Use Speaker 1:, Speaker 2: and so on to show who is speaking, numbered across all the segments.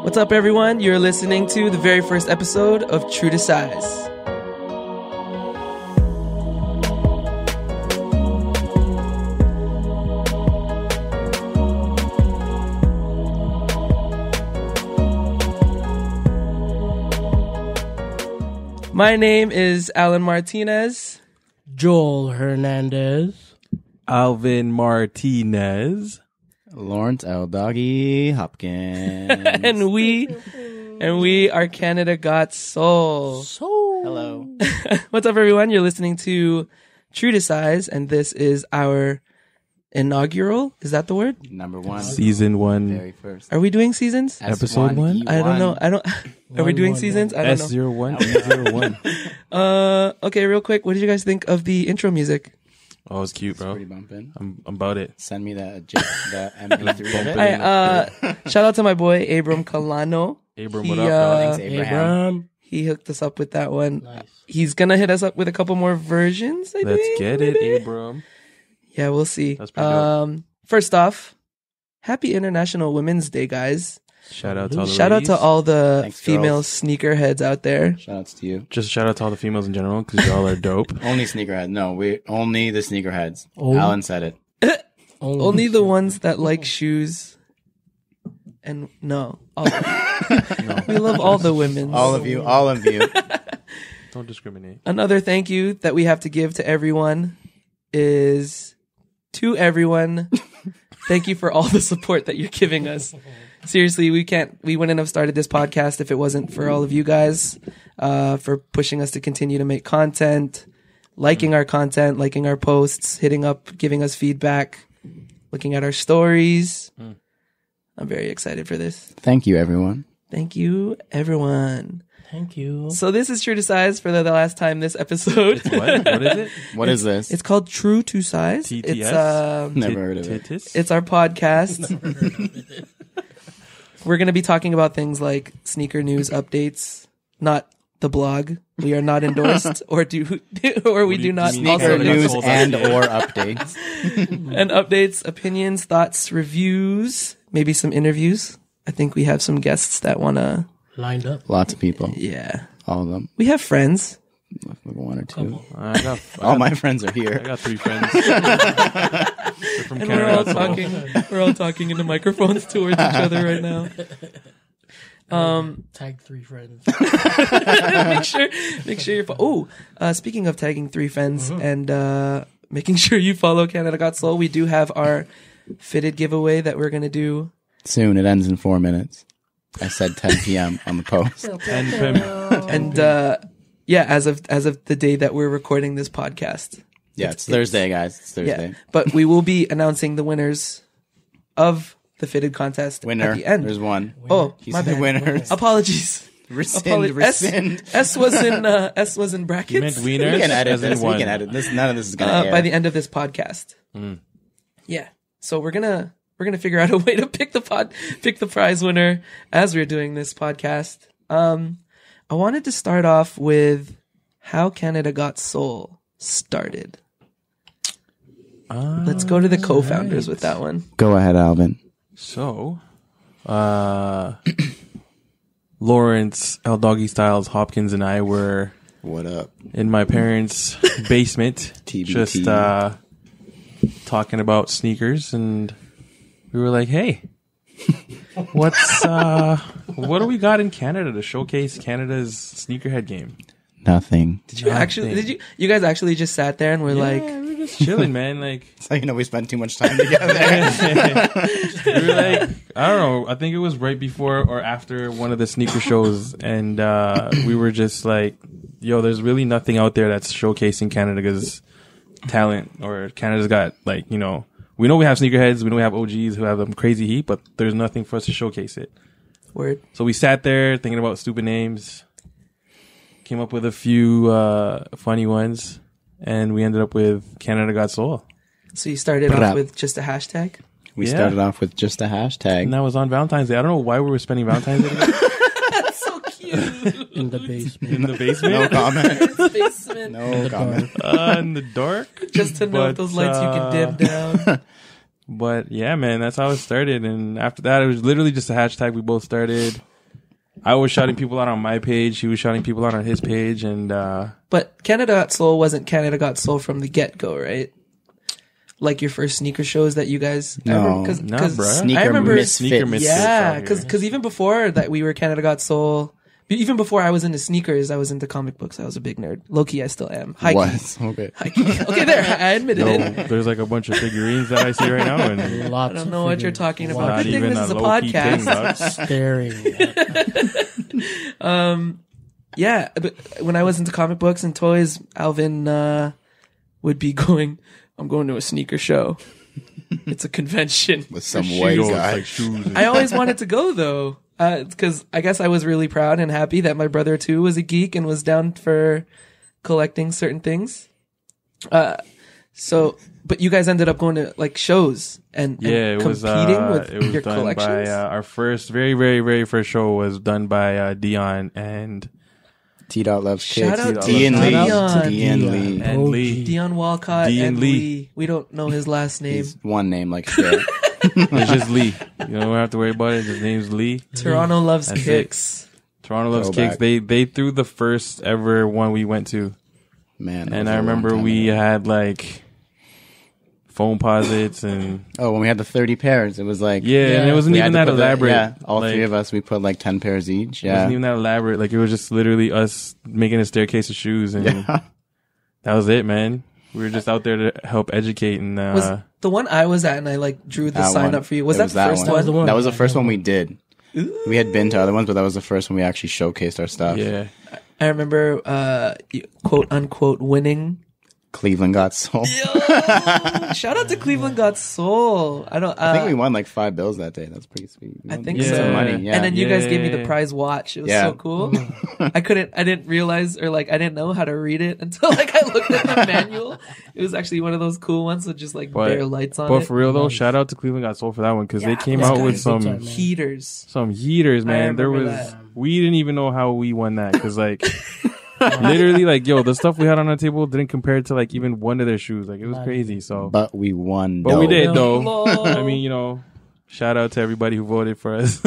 Speaker 1: What's up, everyone? You're listening to the very first episode of True to Size. My name is Alan Martinez.
Speaker 2: Joel Hernandez.
Speaker 3: Alvin Martinez.
Speaker 4: Lawrence L. Doggy Hopkins.
Speaker 1: and we are Canada Got Soul.
Speaker 4: Hello.
Speaker 1: What's up, everyone? You're listening to True to Size, and this is our inaugural. Is that the word?
Speaker 4: Number one.
Speaker 3: Season 1.
Speaker 4: Very first.
Speaker 1: Are we doing seasons?
Speaker 3: Episode 1?
Speaker 1: I don't know. Are we doing seasons? I don't know.
Speaker 3: S01, E01.
Speaker 1: Okay, real quick. What did you guys think of the intro music?
Speaker 3: Oh, it's cute, bro.
Speaker 4: Pretty bumping.
Speaker 3: I'm about it.
Speaker 4: Send me that MP3 of it.
Speaker 1: Shout out to my boy Abram Kalano.
Speaker 3: Abram,
Speaker 1: He,
Speaker 3: what up, dog?
Speaker 4: Thanks, Abraham.
Speaker 1: He hooked us up with that one.
Speaker 2: Nice.
Speaker 1: He's gonna hit us up with a couple more versions. I
Speaker 3: Let's
Speaker 1: think,
Speaker 3: get it,
Speaker 1: maybe.
Speaker 3: Abram.
Speaker 1: Yeah, we'll see.
Speaker 3: That's pretty dope.
Speaker 1: First off, Happy International Women's Day, guys.
Speaker 3: Shout out to all the
Speaker 1: Shout out
Speaker 3: ladies.
Speaker 1: to all the
Speaker 4: Thanks,
Speaker 1: female
Speaker 4: girls.
Speaker 1: sneakerheads out there.
Speaker 4: Shoutouts to you.
Speaker 3: Just shout out to all the females in general, because y'all are dope.
Speaker 4: Only sneakerheads. No, we only the sneakerheads.
Speaker 2: Oh.
Speaker 4: Alan said it.
Speaker 1: Only the ones that like shoes. And no, we love all the women.
Speaker 4: All of you. All of you.
Speaker 3: Don't discriminate.
Speaker 1: Another thank you that we have to give to everyone is to everyone. Thank you for all the support that you're giving us. Seriously, we wouldn't have started this podcast if it wasn't for all of you guys, for pushing us to continue to make content, liking our content, liking our posts, hitting up, giving us feedback, looking at our stories. I'm very excited for this.
Speaker 4: Thank you, everyone.
Speaker 1: Thank you, everyone.
Speaker 2: Thank you.
Speaker 1: So this is True to Size for the last time this episode.
Speaker 3: What? What is it?
Speaker 4: What is this?
Speaker 1: It's called True to Size.
Speaker 3: TTS?
Speaker 1: It's
Speaker 4: Never heard of it.
Speaker 3: Titus?
Speaker 1: it's our podcast. We're going to be talking about things like sneaker news updates, not the blog. We are not endorsed or do not
Speaker 3: mean?
Speaker 1: also
Speaker 4: Sneaker
Speaker 3: Sneaker
Speaker 4: news
Speaker 3: sold
Speaker 4: and
Speaker 3: out.
Speaker 4: or updates.
Speaker 1: and updates, opinions, thoughts, reviews, maybe some interviews. I think we have some guests that want to.
Speaker 2: Lined up.
Speaker 4: Lots of people.
Speaker 1: Yeah,
Speaker 4: All of them.
Speaker 1: we have friends.
Speaker 4: One or two.
Speaker 3: I
Speaker 4: All my friends are
Speaker 3: I
Speaker 4: here.
Speaker 3: got 3 friends. They're from
Speaker 1: And
Speaker 3: Canada.
Speaker 1: we're all talking into microphones towards each other right now.
Speaker 2: Tag 3 friends.
Speaker 1: make sure you're speaking of tagging 3 friends and making sure you follow Canada Got Soul, we do have our fitted giveaway that we're gonna do.
Speaker 4: Soon. It ends in 4 minutes. I said 10 p.m. on the post.
Speaker 1: And as of the day that we're recording this podcast.
Speaker 4: Yeah, it's Thursday, guys. It's Thursday.
Speaker 1: Yeah. But we will be announcing the winners of the fitted contest
Speaker 4: Winner.
Speaker 1: at the end.
Speaker 4: There's one.
Speaker 1: Oh,
Speaker 4: He's
Speaker 1: my
Speaker 4: the
Speaker 1: bad.
Speaker 4: winner.
Speaker 1: Apologies.
Speaker 4: Rescind.
Speaker 1: S was in brackets.
Speaker 3: You meant
Speaker 4: We
Speaker 3: wieners?
Speaker 4: can edit
Speaker 3: as in
Speaker 4: this. We
Speaker 3: one.
Speaker 4: can edit this. None of this is gonna air.
Speaker 1: By the end of this podcast. Yeah. So we're gonna figure out a way to pick the prize winner as we're doing this podcast. I wanted to start off with how Canada Got Soul started. Let's go to the co-founders with that one.
Speaker 4: Go ahead, Alvin.
Speaker 3: So, Lawrence L. Doggy Styles Hopkins and I were
Speaker 4: What up?
Speaker 3: in my parents' basement,
Speaker 4: TBT.
Speaker 3: just talking about sneakers, and we were like, "Hey, what do we got in Canada to showcase Canada's sneakerhead game?"
Speaker 4: Nothing.
Speaker 1: You guys actually just sat there and were like,
Speaker 3: Yeah, we were just chilling, man. Like,
Speaker 4: So we spent too much time together.
Speaker 3: we were like, I don't know. I think it was right before or after one of the sneaker shows, and we were just like, "Yo, there's really nothing out there that's showcasing Canada's talent, or Canada's got like, we know we have sneakerheads, we know we have OGs who have them crazy heat, but there's nothing for us to showcase it."
Speaker 1: word.
Speaker 3: So we sat there thinking about stupid names, came up with a few funny ones, and we ended up with Canada Got Soul.
Speaker 1: So you started off with just a hashtag?
Speaker 4: We
Speaker 3: Yeah.
Speaker 4: started off with just a hashtag.
Speaker 3: And that was on Valentine's Day. I don't know why we were spending Valentine's Day together.
Speaker 1: That's so cute.
Speaker 2: In the basement.
Speaker 3: In the basement.
Speaker 4: No comment.
Speaker 1: Basement.
Speaker 4: No comment.
Speaker 3: In the dark.
Speaker 1: Just to know
Speaker 3: But,
Speaker 1: those lights you can dim down.
Speaker 3: But yeah, man, that's how it started. And after that, it was literally just a hashtag we both started. I was shouting people out on my page. He was shouting people out on his page, and
Speaker 1: But Canada Got Soul wasn't Canada Got Soul from the get-go, right? Like your first sneaker shows that you guys
Speaker 4: No.
Speaker 1: ever,
Speaker 3: Nah, bruh.
Speaker 4: Sneaker
Speaker 1: I remember
Speaker 4: Misfits.
Speaker 3: Sneaker Misfits
Speaker 1: yeah,
Speaker 3: out here.
Speaker 1: because even before that we were Canada Got Soul, even before I was into sneakers, I was into comic books. I was a big nerd. Low-key, I still am. High-key.
Speaker 4: Was okay.
Speaker 1: High-key. Okay, there, I admitted it.
Speaker 3: there's like a bunch of figurines that I see right now, and
Speaker 2: Lots
Speaker 1: I don't
Speaker 2: of
Speaker 1: know what you're
Speaker 2: figures.
Speaker 1: talking about.
Speaker 3: not
Speaker 1: Good thing
Speaker 3: even
Speaker 1: this is a
Speaker 3: low-key thing,
Speaker 1: podcast.
Speaker 3: dog.
Speaker 2: Staring at
Speaker 1: Yeah, but when I was into comic books and toys, Alvin would be going, I'm going to a sneaker show. It's a convention.
Speaker 4: With some
Speaker 3: Shoes,
Speaker 4: white
Speaker 3: it's
Speaker 4: guy.
Speaker 3: like shoes. and-
Speaker 1: I always wanted to go though. Because I guess I was really proud and happy that my brother too was a geek and was down for collecting certain things. But you guys ended up going to like shows and
Speaker 3: Yeah, it was
Speaker 1: competing with
Speaker 3: it was
Speaker 1: your
Speaker 3: done
Speaker 1: collections.
Speaker 3: by our first, very, very, very first show was done by Dion and
Speaker 4: T-Dot loves
Speaker 1: Shout
Speaker 4: kids.
Speaker 1: out
Speaker 3: to
Speaker 4: D and Lee.
Speaker 1: Dion.
Speaker 4: D and Lee.
Speaker 3: and Lee.
Speaker 2: OG.
Speaker 1: Dion Walcott
Speaker 3: Dion
Speaker 1: and
Speaker 3: Lee.
Speaker 1: Lee. We don't know his last name.
Speaker 4: He's one name like shit.
Speaker 3: It's just Lee. You don't have to worry about it. His name's Lee.
Speaker 1: Toronto loves
Speaker 3: That's it.
Speaker 1: kicks.
Speaker 3: Toronto loves
Speaker 4: Throwback.
Speaker 3: kicks. They threw the first ever one we went to,
Speaker 4: Man. that
Speaker 3: and
Speaker 4: was
Speaker 3: I
Speaker 4: a long
Speaker 3: remember
Speaker 4: time
Speaker 3: we
Speaker 4: ago.
Speaker 3: had like foam posits and
Speaker 4: Oh, when we had the 30 pairs, it was like
Speaker 3: yeah, and it wasn't
Speaker 4: we
Speaker 3: even
Speaker 4: had to
Speaker 3: that
Speaker 4: put the-
Speaker 3: elaborate.
Speaker 4: Yeah, all
Speaker 3: Like,
Speaker 4: three of us, we put like 10 pairs each.
Speaker 3: It
Speaker 4: Yeah.
Speaker 3: wasn't even that elaborate. Like it was just literally us making a staircase of shoes, and
Speaker 4: Yeah.
Speaker 3: that was it, man. We were just out there to help educate, and
Speaker 1: Was the one I was at and I like drew the
Speaker 4: That
Speaker 1: sign
Speaker 4: one.
Speaker 1: up for you? Was
Speaker 4: It
Speaker 1: that
Speaker 4: was
Speaker 1: the
Speaker 4: that
Speaker 1: first
Speaker 4: one.
Speaker 2: That was the
Speaker 1: one?
Speaker 2: one.
Speaker 4: That was the first one we did. We had been to other ones, but that was the first one we actually showcased our stuff.
Speaker 3: yeah,
Speaker 1: I remember quote unquote winning.
Speaker 4: Cleveland got sold.
Speaker 1: Shout out to Cleveland Got Soul. I don't.
Speaker 4: I think we won like 5 bills that day. That's pretty sweet. We
Speaker 1: I
Speaker 4: won
Speaker 1: think
Speaker 4: some
Speaker 1: so.
Speaker 4: money. Yeah.
Speaker 1: And then you guys gave me
Speaker 3: Yeah.
Speaker 1: the prize watch. It was
Speaker 4: Yeah.
Speaker 1: so cool. I didn't realize or like I didn't know how to read it until like I looked at the manual. It was actually one of those cool ones with just like
Speaker 3: But-
Speaker 1: bare lights on
Speaker 3: but
Speaker 1: it.
Speaker 3: for real though,
Speaker 2: Nice.
Speaker 3: shout out to Cleveland Got Sold for that one because
Speaker 1: Yeah,
Speaker 3: they came
Speaker 1: those
Speaker 3: out
Speaker 1: guys
Speaker 3: with
Speaker 2: big
Speaker 3: some
Speaker 2: time, man.
Speaker 1: Heaters.
Speaker 3: heaters, man. There
Speaker 1: remember
Speaker 3: was
Speaker 1: that.
Speaker 3: we didn't even know how we won that because like literally like yo, the stuff we had on our table didn't compare to like even one of their shoes. Like it was crazy. So,
Speaker 4: But we won.
Speaker 3: but we
Speaker 4: dough.
Speaker 3: did though.
Speaker 1: Lol.
Speaker 3: I mean, you know, shout out to everybody who voted for us.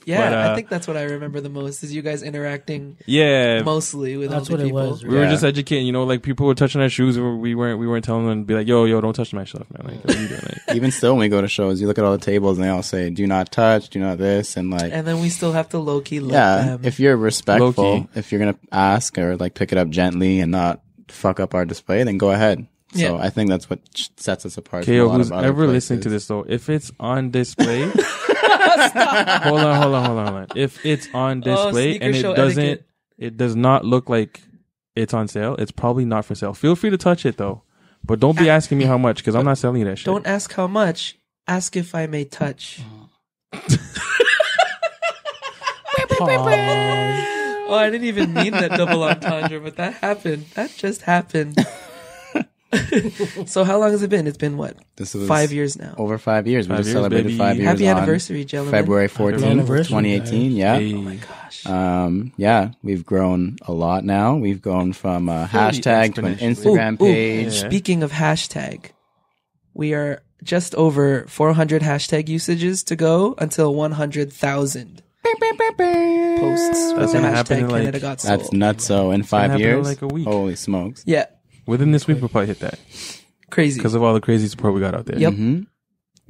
Speaker 1: Yeah,
Speaker 3: but,
Speaker 1: I think that's what I remember the most is you guys interacting
Speaker 3: yeah.
Speaker 1: mostly with
Speaker 2: That's
Speaker 1: other
Speaker 2: what it
Speaker 1: people.
Speaker 2: was.
Speaker 3: We were
Speaker 4: Yeah.
Speaker 3: just educating, you know, like people were touching our shoes. We weren't telling them to be like, yo, don't touch my stuff, man. Like, what are you doing? Like,
Speaker 4: Even still, when we go to shows, you look at all the tables and they all say, do not touch, do not this. And like,
Speaker 1: And then we still have to low key let
Speaker 4: yeah,
Speaker 1: them.
Speaker 4: if you're respectful,
Speaker 3: Low-key.
Speaker 4: if you're going to ask or like pick it up gently and not fuck up our display, then go ahead. So
Speaker 1: Yeah.
Speaker 4: I think that's what sets us apart. from a
Speaker 3: KO,
Speaker 4: lot
Speaker 3: who's
Speaker 4: of other
Speaker 3: ever listening to
Speaker 4: places.
Speaker 3: this though, if it's on display, hold on. If it's on display
Speaker 1: sneaker
Speaker 3: and it
Speaker 1: show
Speaker 3: doesn't,
Speaker 1: etiquette.
Speaker 3: it does not look like it's on sale. It's probably not for sale. Feel free to touch it though, but don't be asking me how much because I'm not selling you that shit.
Speaker 1: Don't ask how much. Ask if I may touch.
Speaker 2: Pause.
Speaker 1: Oh, I didn't even mean that double entendre, but that happened. That just happened. So how long has it been? It's been what?
Speaker 4: This was
Speaker 1: 5 years now.
Speaker 4: over 5 years. We
Speaker 3: 5
Speaker 4: just
Speaker 3: years,
Speaker 4: celebrated
Speaker 3: baby.
Speaker 4: 5 years.
Speaker 1: Happy
Speaker 4: on
Speaker 1: anniversary, gentlemen.
Speaker 4: February
Speaker 3: Happy
Speaker 4: 14th,
Speaker 2: anniversary,
Speaker 4: 2018. Yeah.
Speaker 3: Hey.
Speaker 1: Oh my gosh.
Speaker 4: Yeah, we've grown a lot now. We've gone from a hashtag to an
Speaker 3: exponentially.
Speaker 4: Instagram
Speaker 1: Ooh,
Speaker 4: page.
Speaker 3: Yeah.
Speaker 1: Speaking of hashtag, we are just over 400 hashtag usages to go until 100,000 posts with
Speaker 3: That's
Speaker 1: the
Speaker 3: gonna happen
Speaker 1: hashtag
Speaker 3: in, like-
Speaker 1: Canada Got Soul.
Speaker 4: That's nuts. So in
Speaker 3: gonna
Speaker 4: 5
Speaker 3: happen in,
Speaker 4: years,
Speaker 3: like, a week.
Speaker 4: holy smokes.
Speaker 1: Yeah,
Speaker 3: Within this week, we'll probably hit that
Speaker 1: crazy.
Speaker 3: because of all the crazy support we got out there.
Speaker 1: Yep.
Speaker 4: Mhm.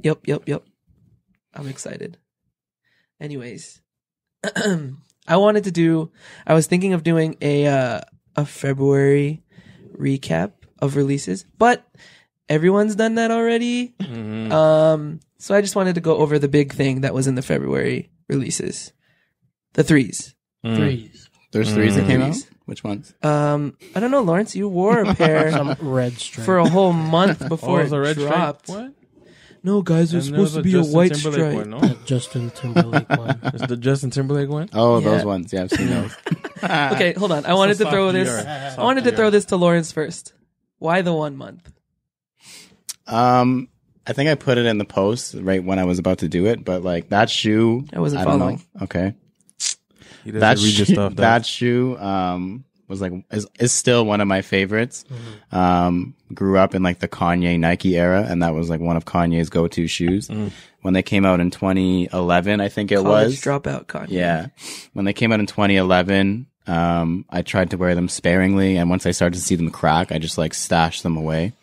Speaker 1: Yep. I'm excited. Anyways, I was thinking of doing a February recap of releases, but everyone's done that already.
Speaker 3: Mhm.
Speaker 1: So I just wanted to go over the big thing that was in the February releases. The threes.
Speaker 3: Mm.
Speaker 2: Threes.
Speaker 4: There's threes that came out.
Speaker 1: Threes.
Speaker 4: Which ones?
Speaker 1: I don't know, Lawrence, you wore a pair
Speaker 2: Some red stripe.
Speaker 1: for a whole month
Speaker 3: Oh,
Speaker 1: before
Speaker 3: it was a
Speaker 1: it
Speaker 3: red
Speaker 1: dropped.
Speaker 3: stripe. What?
Speaker 1: No, guys, it was
Speaker 3: And there
Speaker 1: supposed to be a
Speaker 3: Justin
Speaker 1: white
Speaker 3: Timberlake
Speaker 1: stripe.
Speaker 3: one, no?
Speaker 2: The Justin Timberlake one.
Speaker 3: It's the Justin Timberlake one.
Speaker 4: Oh,
Speaker 1: Yeah.
Speaker 4: those ones. Yeah, I've seen those.
Speaker 1: Okay, hold on. I wanted to
Speaker 3: soft
Speaker 1: throw
Speaker 3: PR.
Speaker 1: this.
Speaker 3: Soft
Speaker 1: I wanted to
Speaker 3: PR.
Speaker 1: throw this to Lawrence first. Why the 1 month?
Speaker 4: I think I put it in the post right when I was about to do it, but like that shoe,
Speaker 1: I wasn't
Speaker 4: don't
Speaker 1: following.
Speaker 4: know. Okay.
Speaker 3: He doesn't
Speaker 4: That
Speaker 3: read your
Speaker 4: shoe,
Speaker 3: stuff.
Speaker 4: that shoe, was like is still one of my favorites. Grew up in like the Kanye Nike era, and that was like one of Kanye's go-to shoes. When they came out in 2011, I think it
Speaker 1: College
Speaker 4: was.
Speaker 1: dropout Kanye.
Speaker 4: Yeah. When they came out in 2011, I tried to wear them sparingly, and once I started to see them crack, I just like stashed them away.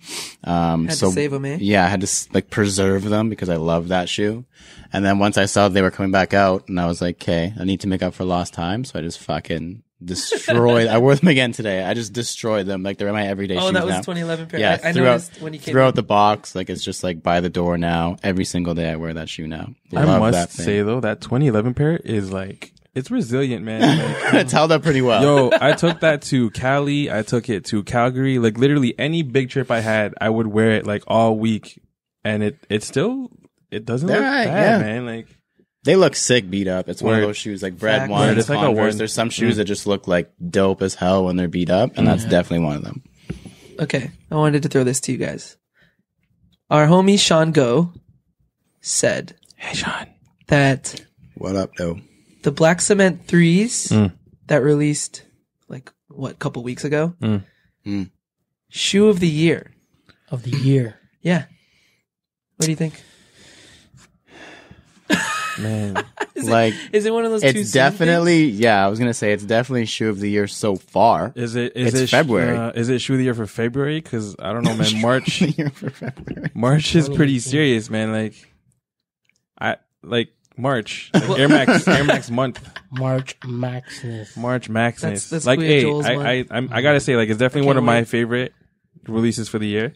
Speaker 1: Had to save them, eh?
Speaker 4: Yeah, I had to like preserve them because I love that shoe. And then once I saw they were coming back out, and I was like, okay, I need to make up for lost time. So I just fucking destroyed. I wore them again today. I just destroyed them. Like they're my everyday shoes
Speaker 1: Oh, that was
Speaker 4: now.
Speaker 1: 2011 pair.
Speaker 4: Yeah,
Speaker 1: I noticed when you came
Speaker 4: throughout
Speaker 1: in.
Speaker 4: the box, like it's just like by the door now. Every single day I wear that shoe now.
Speaker 3: I
Speaker 4: Love that
Speaker 3: must
Speaker 4: thing.
Speaker 3: say though, that 2011 pair is like, it's resilient, man. Like,
Speaker 4: It's held up pretty well.
Speaker 3: yo, I took that to Cali. I took it to Calgary. Like literally any big trip I had, I would wear it like all week, and it doesn't
Speaker 4: They're
Speaker 3: look
Speaker 4: right,
Speaker 3: bad,
Speaker 4: yeah.
Speaker 3: man. Like
Speaker 4: They look sick beat up. It's one of
Speaker 3: Word.
Speaker 4: those shoes like Bread
Speaker 1: Fact.
Speaker 4: One,
Speaker 3: Word. It's like a
Speaker 4: Converse.
Speaker 3: one.
Speaker 4: There's some shoes that just look like dope as hell when they're beat up, and that's definitely one of them.
Speaker 1: Okay, I wanted to throw this to you guys. Our homie Sean Go said
Speaker 3: hey, Sean.
Speaker 1: that
Speaker 4: What up, though?
Speaker 1: the Black Cement 3s that released like what, couple weeks ago, shoe of the year.
Speaker 2: Of the year.
Speaker 1: Yeah. What do you think?
Speaker 3: Man,
Speaker 4: Like,
Speaker 1: Is it one of those two
Speaker 4: it's
Speaker 1: soon
Speaker 4: definitely, yeah, I was going to say it's definitely shoe of the year so far.
Speaker 3: is
Speaker 4: It's
Speaker 3: it
Speaker 4: February.
Speaker 3: Is it shoe of the year for February? Because I don't know, man. March
Speaker 4: Year for February.
Speaker 3: March is pretty
Speaker 2: 2018.
Speaker 3: serious, man. Like March, like Air Max month.
Speaker 2: March Maxness.
Speaker 3: March Maxness.
Speaker 1: That's
Speaker 3: like,
Speaker 1: Kuya
Speaker 3: hey,
Speaker 1: Joel's
Speaker 3: I gotta say, like, it's definitely one
Speaker 1: can't
Speaker 3: of my
Speaker 1: wait.
Speaker 3: favorite releases for the year.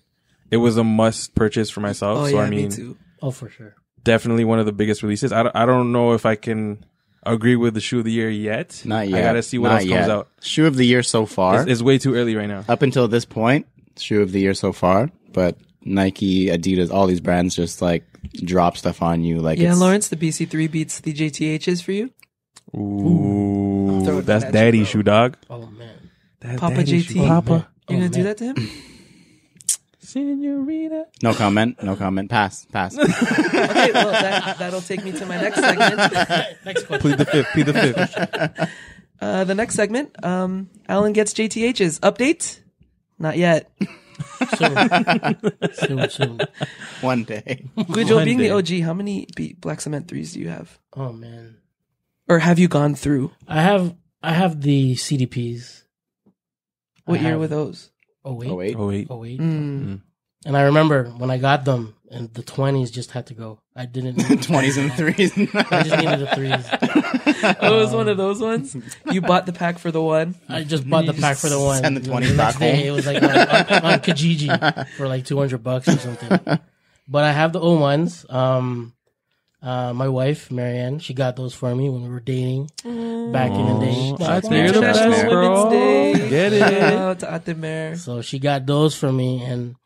Speaker 3: It was a must purchase for myself.
Speaker 1: Oh
Speaker 3: so
Speaker 1: yeah,
Speaker 3: I mean,
Speaker 1: me too.
Speaker 2: Oh, for sure.
Speaker 3: definitely one of the biggest releases. I don't know if I can agree with the shoe of the year yet.
Speaker 4: Not yet.
Speaker 3: I gotta see what
Speaker 4: Not
Speaker 3: else
Speaker 4: yet.
Speaker 3: comes out.
Speaker 4: Shoe of the year so far.
Speaker 3: It's way too early right now.
Speaker 4: Up until this point, shoe of the year so far. But Nike, Adidas, all these brands just like drop stuff on you. Like,
Speaker 1: Yeah,
Speaker 4: it's,
Speaker 1: Lawrence, the BC3 beats the JTHs for you.
Speaker 3: Ooh,
Speaker 1: throwing
Speaker 3: that's
Speaker 1: that at
Speaker 3: daddy
Speaker 1: you, bro.
Speaker 3: shoe, dog.
Speaker 2: Oh, man.
Speaker 3: That's
Speaker 1: Papa
Speaker 3: daddy
Speaker 1: JT.
Speaker 3: shoe. Papa.
Speaker 1: You gonna do
Speaker 2: man.
Speaker 1: that to him?
Speaker 3: Senorita.
Speaker 4: no comment. No comment. Pass.
Speaker 1: Okay, well that'll take me to my next segment.
Speaker 2: Next question.
Speaker 3: Plead the fifth.
Speaker 1: The next segment, Alan gets JTHs. Update? Not yet.
Speaker 2: Soon.
Speaker 4: One day.
Speaker 1: Guijo,
Speaker 3: One
Speaker 1: being
Speaker 3: day.
Speaker 1: the OG, how many Black Cement 3s do you have?
Speaker 2: Oh, man.
Speaker 1: Or have you gone through?
Speaker 2: I have the CDPs.
Speaker 1: What
Speaker 2: I
Speaker 1: year
Speaker 2: have-
Speaker 1: were those?
Speaker 4: Oh, wait.
Speaker 3: Oh wait.
Speaker 2: 08.
Speaker 1: Mm.
Speaker 2: And I remember when I got them, and the 20s just had to go. I didn't.
Speaker 4: 20s and 3s.
Speaker 2: I just needed the 3s.
Speaker 1: Oh, it was one of those ones? You bought the pack for the one?
Speaker 2: I just bought the pack for the one.
Speaker 4: send the 20s
Speaker 2: next
Speaker 4: back
Speaker 2: day,
Speaker 4: home.
Speaker 2: it was like on Kijiji for like $200 or something. But I have the old ones. My wife, Marianne, she got those for me when we were dating back in the day.
Speaker 3: I
Speaker 2: So-
Speaker 3: think you're the
Speaker 1: International
Speaker 3: best, bro.
Speaker 1: Women's Day.
Speaker 3: Get
Speaker 1: Shout
Speaker 3: it.
Speaker 1: out to Atimer.
Speaker 2: So she got those for me, and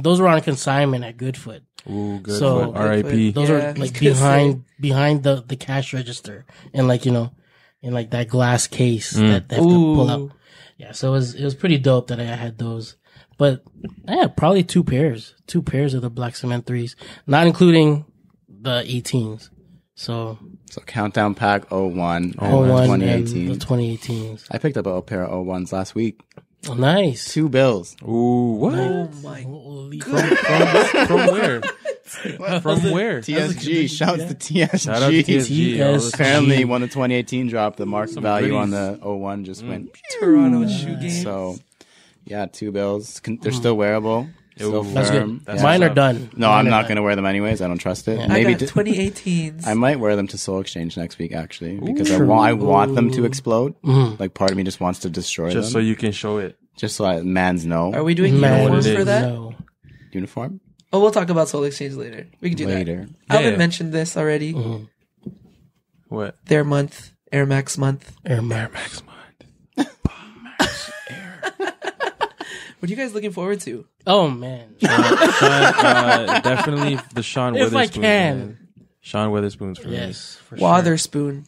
Speaker 2: those were on consignment at Goodfoot.
Speaker 3: Ooh, good.
Speaker 2: So-
Speaker 3: foot. R.I.P.
Speaker 2: Those
Speaker 1: Yeah,
Speaker 2: are
Speaker 1: I was
Speaker 2: like
Speaker 1: gonna
Speaker 2: behind the cash register, and like in like that glass case that they have to pull
Speaker 1: Ooh.
Speaker 2: up. Yeah, so it was pretty dope that I had those. But I had probably two pairs of the Black Cement 3s, not including the 18s. So
Speaker 4: So Countdown Pack 01 and
Speaker 2: 01 and
Speaker 4: 2018.
Speaker 2: the 2018s.
Speaker 4: I picked up a pair of 01s last week.
Speaker 2: Oh, nice.
Speaker 4: $2 bills.
Speaker 3: Ooh, what?
Speaker 1: Oh my.
Speaker 2: Holy
Speaker 3: From where? From where?
Speaker 4: TSG. Shouts to TSG.
Speaker 3: Shout out to TSG. yo.
Speaker 2: TSG.
Speaker 4: Apparently, when the 2018 dropped, the market
Speaker 3: Some
Speaker 4: value on
Speaker 3: goodies.
Speaker 4: the 01 just went.
Speaker 1: Toronto shoe game.
Speaker 4: So, yeah, $2 bills. They're still wearable. Still
Speaker 3: Ooh.
Speaker 2: That's
Speaker 4: firm.
Speaker 2: good.
Speaker 3: That's
Speaker 2: Mine
Speaker 3: what's
Speaker 2: are
Speaker 3: up.
Speaker 2: done.
Speaker 4: No,
Speaker 2: Mine
Speaker 4: I'm
Speaker 2: are
Speaker 4: not
Speaker 2: done.
Speaker 4: going to wear them anyways. I don't trust it.
Speaker 2: Yeah.
Speaker 1: I
Speaker 4: Maybe
Speaker 1: got 2018s.
Speaker 4: I might wear them to Soul Exchange next week, actually, because I want them to explode. Like, part of me just wants to destroy
Speaker 3: Just so
Speaker 4: them.
Speaker 3: you can show it.
Speaker 4: Just so mans know.
Speaker 1: Are we doing
Speaker 2: Man,
Speaker 1: uniforms
Speaker 3: it
Speaker 1: for
Speaker 3: is.
Speaker 1: that?
Speaker 2: No.
Speaker 4: Uniform?
Speaker 1: Oh, we'll talk about Soul Exchange later. We can do
Speaker 4: Later.
Speaker 1: that. Alvin
Speaker 3: Yeah.
Speaker 1: mentioned this already.
Speaker 3: What?
Speaker 1: Their month, Air Max month.
Speaker 2: Air Max.
Speaker 1: What are you guys looking forward to?
Speaker 2: Oh man.
Speaker 3: Definitely the Sean
Speaker 2: If I
Speaker 3: Witherspoon.
Speaker 2: can.
Speaker 3: Man. Sean Witherspoon's for
Speaker 2: Yes, for sure.
Speaker 1: Watherspoon.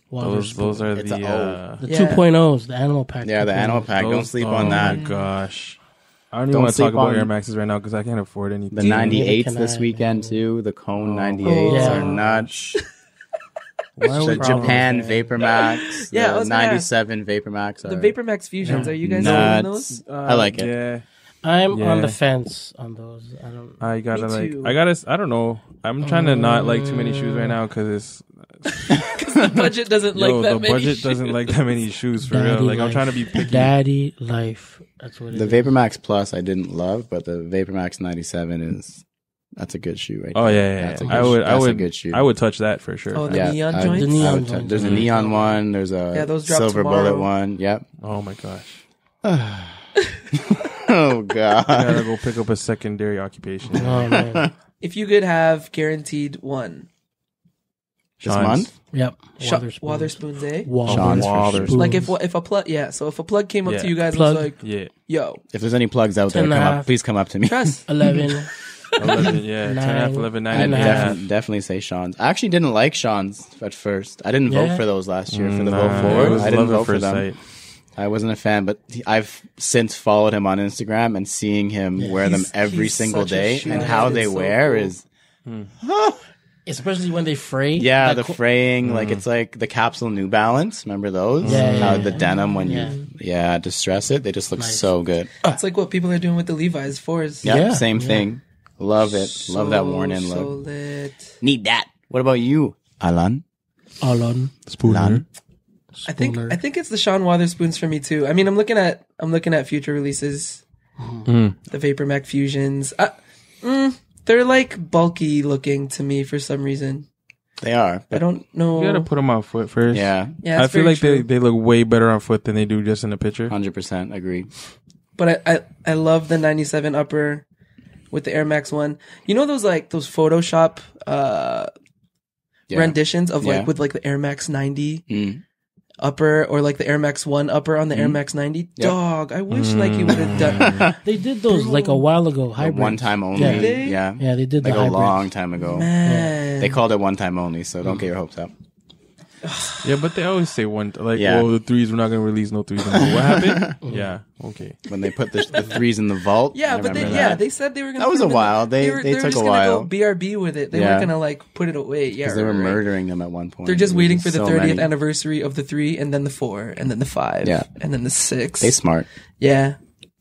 Speaker 3: Those are
Speaker 4: It's a
Speaker 3: the
Speaker 4: O.
Speaker 2: The
Speaker 1: Yeah.
Speaker 2: 2.0s, the animal pack.
Speaker 4: Yeah, the
Speaker 2: 2.0s.
Speaker 4: animal pack. Don't
Speaker 3: those-
Speaker 4: sleep on that.
Speaker 3: Oh my gosh. I don't even
Speaker 4: Don't
Speaker 3: want to talk
Speaker 4: sleep
Speaker 3: about
Speaker 4: on-
Speaker 3: Air Maxes right now because I can't afford anything.
Speaker 4: The
Speaker 2: Neither
Speaker 4: 98s
Speaker 2: can
Speaker 4: this
Speaker 2: I,
Speaker 4: weekend,
Speaker 2: man.
Speaker 4: too. The Cone 98s
Speaker 2: Yeah.
Speaker 4: are nuts.
Speaker 3: Why
Speaker 4: The
Speaker 3: would
Speaker 4: Japan
Speaker 2: Problem.
Speaker 4: Vapor Max,
Speaker 1: Yeah, I
Speaker 4: the
Speaker 1: was gonna ask.
Speaker 4: 97 Vapor Max.
Speaker 1: The Vapor Max Fusions. Are you guys
Speaker 4: nuts.
Speaker 1: on those?
Speaker 4: I like it.
Speaker 3: Yeah.
Speaker 2: I'm on
Speaker 3: Yeah.
Speaker 2: the fence on those. I don't.
Speaker 3: I gotta
Speaker 1: Me too.
Speaker 3: I don't know. I'm trying to not like too many shoes right now because
Speaker 1: The budget doesn't like that
Speaker 3: the
Speaker 1: many.
Speaker 3: budget
Speaker 1: shoes.
Speaker 3: doesn't like that many shoes for
Speaker 2: Daddy
Speaker 3: real. Like I'm
Speaker 2: life.
Speaker 3: trying to be picky.
Speaker 2: Daddy life. That's what it
Speaker 4: The
Speaker 2: is.
Speaker 4: Vapor Max Plus I didn't love, but the Vapor Max 97 that's a good shoe right
Speaker 3: Oh
Speaker 4: there.
Speaker 3: yeah,
Speaker 4: That's a
Speaker 3: yeah.
Speaker 4: good
Speaker 3: I
Speaker 4: shoe.
Speaker 3: would,
Speaker 4: That's a good shoe.
Speaker 3: I would touch that for sure.
Speaker 1: Oh, the neon joints?
Speaker 2: The neon joints.
Speaker 4: There's a neon one. There's a
Speaker 1: Yeah, those drop
Speaker 4: silver
Speaker 1: tomorrow.
Speaker 4: bullet one. Yep.
Speaker 3: Oh my gosh,
Speaker 4: Oh god.
Speaker 3: I gotta go pick up a secondary occupation.
Speaker 2: Oh man.
Speaker 1: If you could have guaranteed one,
Speaker 4: This
Speaker 3: Sean's.
Speaker 4: month?
Speaker 2: Yep.
Speaker 1: Watherspoons, eh?
Speaker 4: Sean's for
Speaker 3: Watherspoons.
Speaker 4: sure.
Speaker 1: Like if a plug, yeah. So if a plug came up
Speaker 3: Yeah.
Speaker 1: to you guys
Speaker 2: Plug.
Speaker 1: and was like,
Speaker 3: Yeah,
Speaker 1: "Yo,
Speaker 4: If there's any plugs out there,
Speaker 2: 10 and a half.
Speaker 4: please come up to me.
Speaker 1: trust."
Speaker 2: 11.
Speaker 3: 11, yeah, 10 and a half,
Speaker 2: 9,
Speaker 3: 11, 9
Speaker 2: 9
Speaker 3: and a
Speaker 2: and a half.
Speaker 3: half.
Speaker 4: Definitely say Sean's. I actually didn't like Sean's at first. I didn't vote
Speaker 2: Yeah.
Speaker 4: for those last year for the
Speaker 3: Nah,
Speaker 4: vote
Speaker 3: it
Speaker 4: for.
Speaker 3: was
Speaker 4: I didn't
Speaker 3: love at
Speaker 4: vote for
Speaker 3: first
Speaker 4: them.
Speaker 3: sight.
Speaker 4: I wasn't a fan, but I've since followed him on Instagram and seeing him wear them every
Speaker 1: he's
Speaker 4: single
Speaker 1: such a
Speaker 4: day
Speaker 1: shoe
Speaker 4: and
Speaker 1: head.
Speaker 4: how
Speaker 1: It's
Speaker 4: they
Speaker 1: so
Speaker 4: wear
Speaker 1: cool.
Speaker 4: is
Speaker 2: Especially when they fray.
Speaker 4: yeah,
Speaker 2: That
Speaker 4: the fraying, like it's like the capsule New Balance. Remember those?
Speaker 2: Yeah,
Speaker 4: How
Speaker 2: yeah,
Speaker 4: the
Speaker 2: yeah.
Speaker 4: denim when
Speaker 2: Yeah.
Speaker 4: you distress it, they just look
Speaker 2: Nice.
Speaker 4: so good.
Speaker 1: It's like what people are doing with the Levi's 4s.
Speaker 4: Yeah,
Speaker 2: Yeah,
Speaker 4: same
Speaker 2: yeah.
Speaker 4: thing. Love it. Love that worn in
Speaker 1: So
Speaker 4: look.
Speaker 1: lit.
Speaker 4: Need that. What about you, Alan?
Speaker 2: Alon.
Speaker 4: Lan?
Speaker 1: I think it's the Sean Watherspoons for me too. I mean, I'm looking at future releases, the Vapor Mac Fusions. They're like bulky looking to me for some reason.
Speaker 4: They are.
Speaker 1: I don't know.
Speaker 3: You gotta put them on foot first.
Speaker 4: Yeah,
Speaker 1: Yeah,
Speaker 3: I
Speaker 1: it's
Speaker 3: feel
Speaker 1: very
Speaker 3: like
Speaker 1: true.
Speaker 3: they look way better on foot than they do just in the picture.
Speaker 4: 100% agree.
Speaker 1: But I love the 97 upper with the Air Max 1. You know those Photoshop
Speaker 4: Yeah.
Speaker 1: renditions of
Speaker 4: Yeah.
Speaker 1: with the Air Max 90
Speaker 4: Mm.
Speaker 1: upper or like the Air Max 1 upper on the Air Max 90?
Speaker 4: Yep.
Speaker 1: Dog, I wish Nike would have done
Speaker 2: They did those like a while ago.
Speaker 4: The
Speaker 2: Hybrids.
Speaker 4: one time only.
Speaker 2: Yeah.
Speaker 1: They-
Speaker 4: Yeah.
Speaker 2: Yeah, they did
Speaker 4: Like
Speaker 2: the
Speaker 4: a
Speaker 2: hybrids.
Speaker 4: long time ago.
Speaker 1: man.
Speaker 4: They called it one time only, so don't get your hopes up.
Speaker 3: Yeah, but they always say one, like,
Speaker 4: Yeah.
Speaker 3: oh, the threes, we're not gonna release no threes. What happened? Yeah, okay.
Speaker 4: When they put the threes in the vault.
Speaker 1: Yeah,
Speaker 4: I
Speaker 1: but
Speaker 4: remember that.
Speaker 1: they said they were gonna
Speaker 4: That was
Speaker 1: put
Speaker 4: a
Speaker 1: them in
Speaker 4: while. They
Speaker 1: were
Speaker 4: took
Speaker 1: just
Speaker 4: a
Speaker 1: gonna
Speaker 4: while.
Speaker 1: go BRB with it. They
Speaker 4: Yeah.
Speaker 1: weren't gonna put it away. Yeah,
Speaker 4: Because they were
Speaker 1: right.
Speaker 4: murdering them at one point.
Speaker 1: They're just
Speaker 4: There was
Speaker 1: waiting for the
Speaker 4: so
Speaker 1: 30th
Speaker 4: many.
Speaker 1: anniversary of the 3 and then the 4 and then the 5
Speaker 4: Yeah.
Speaker 1: and then the 6.
Speaker 4: They smart.
Speaker 1: Yeah.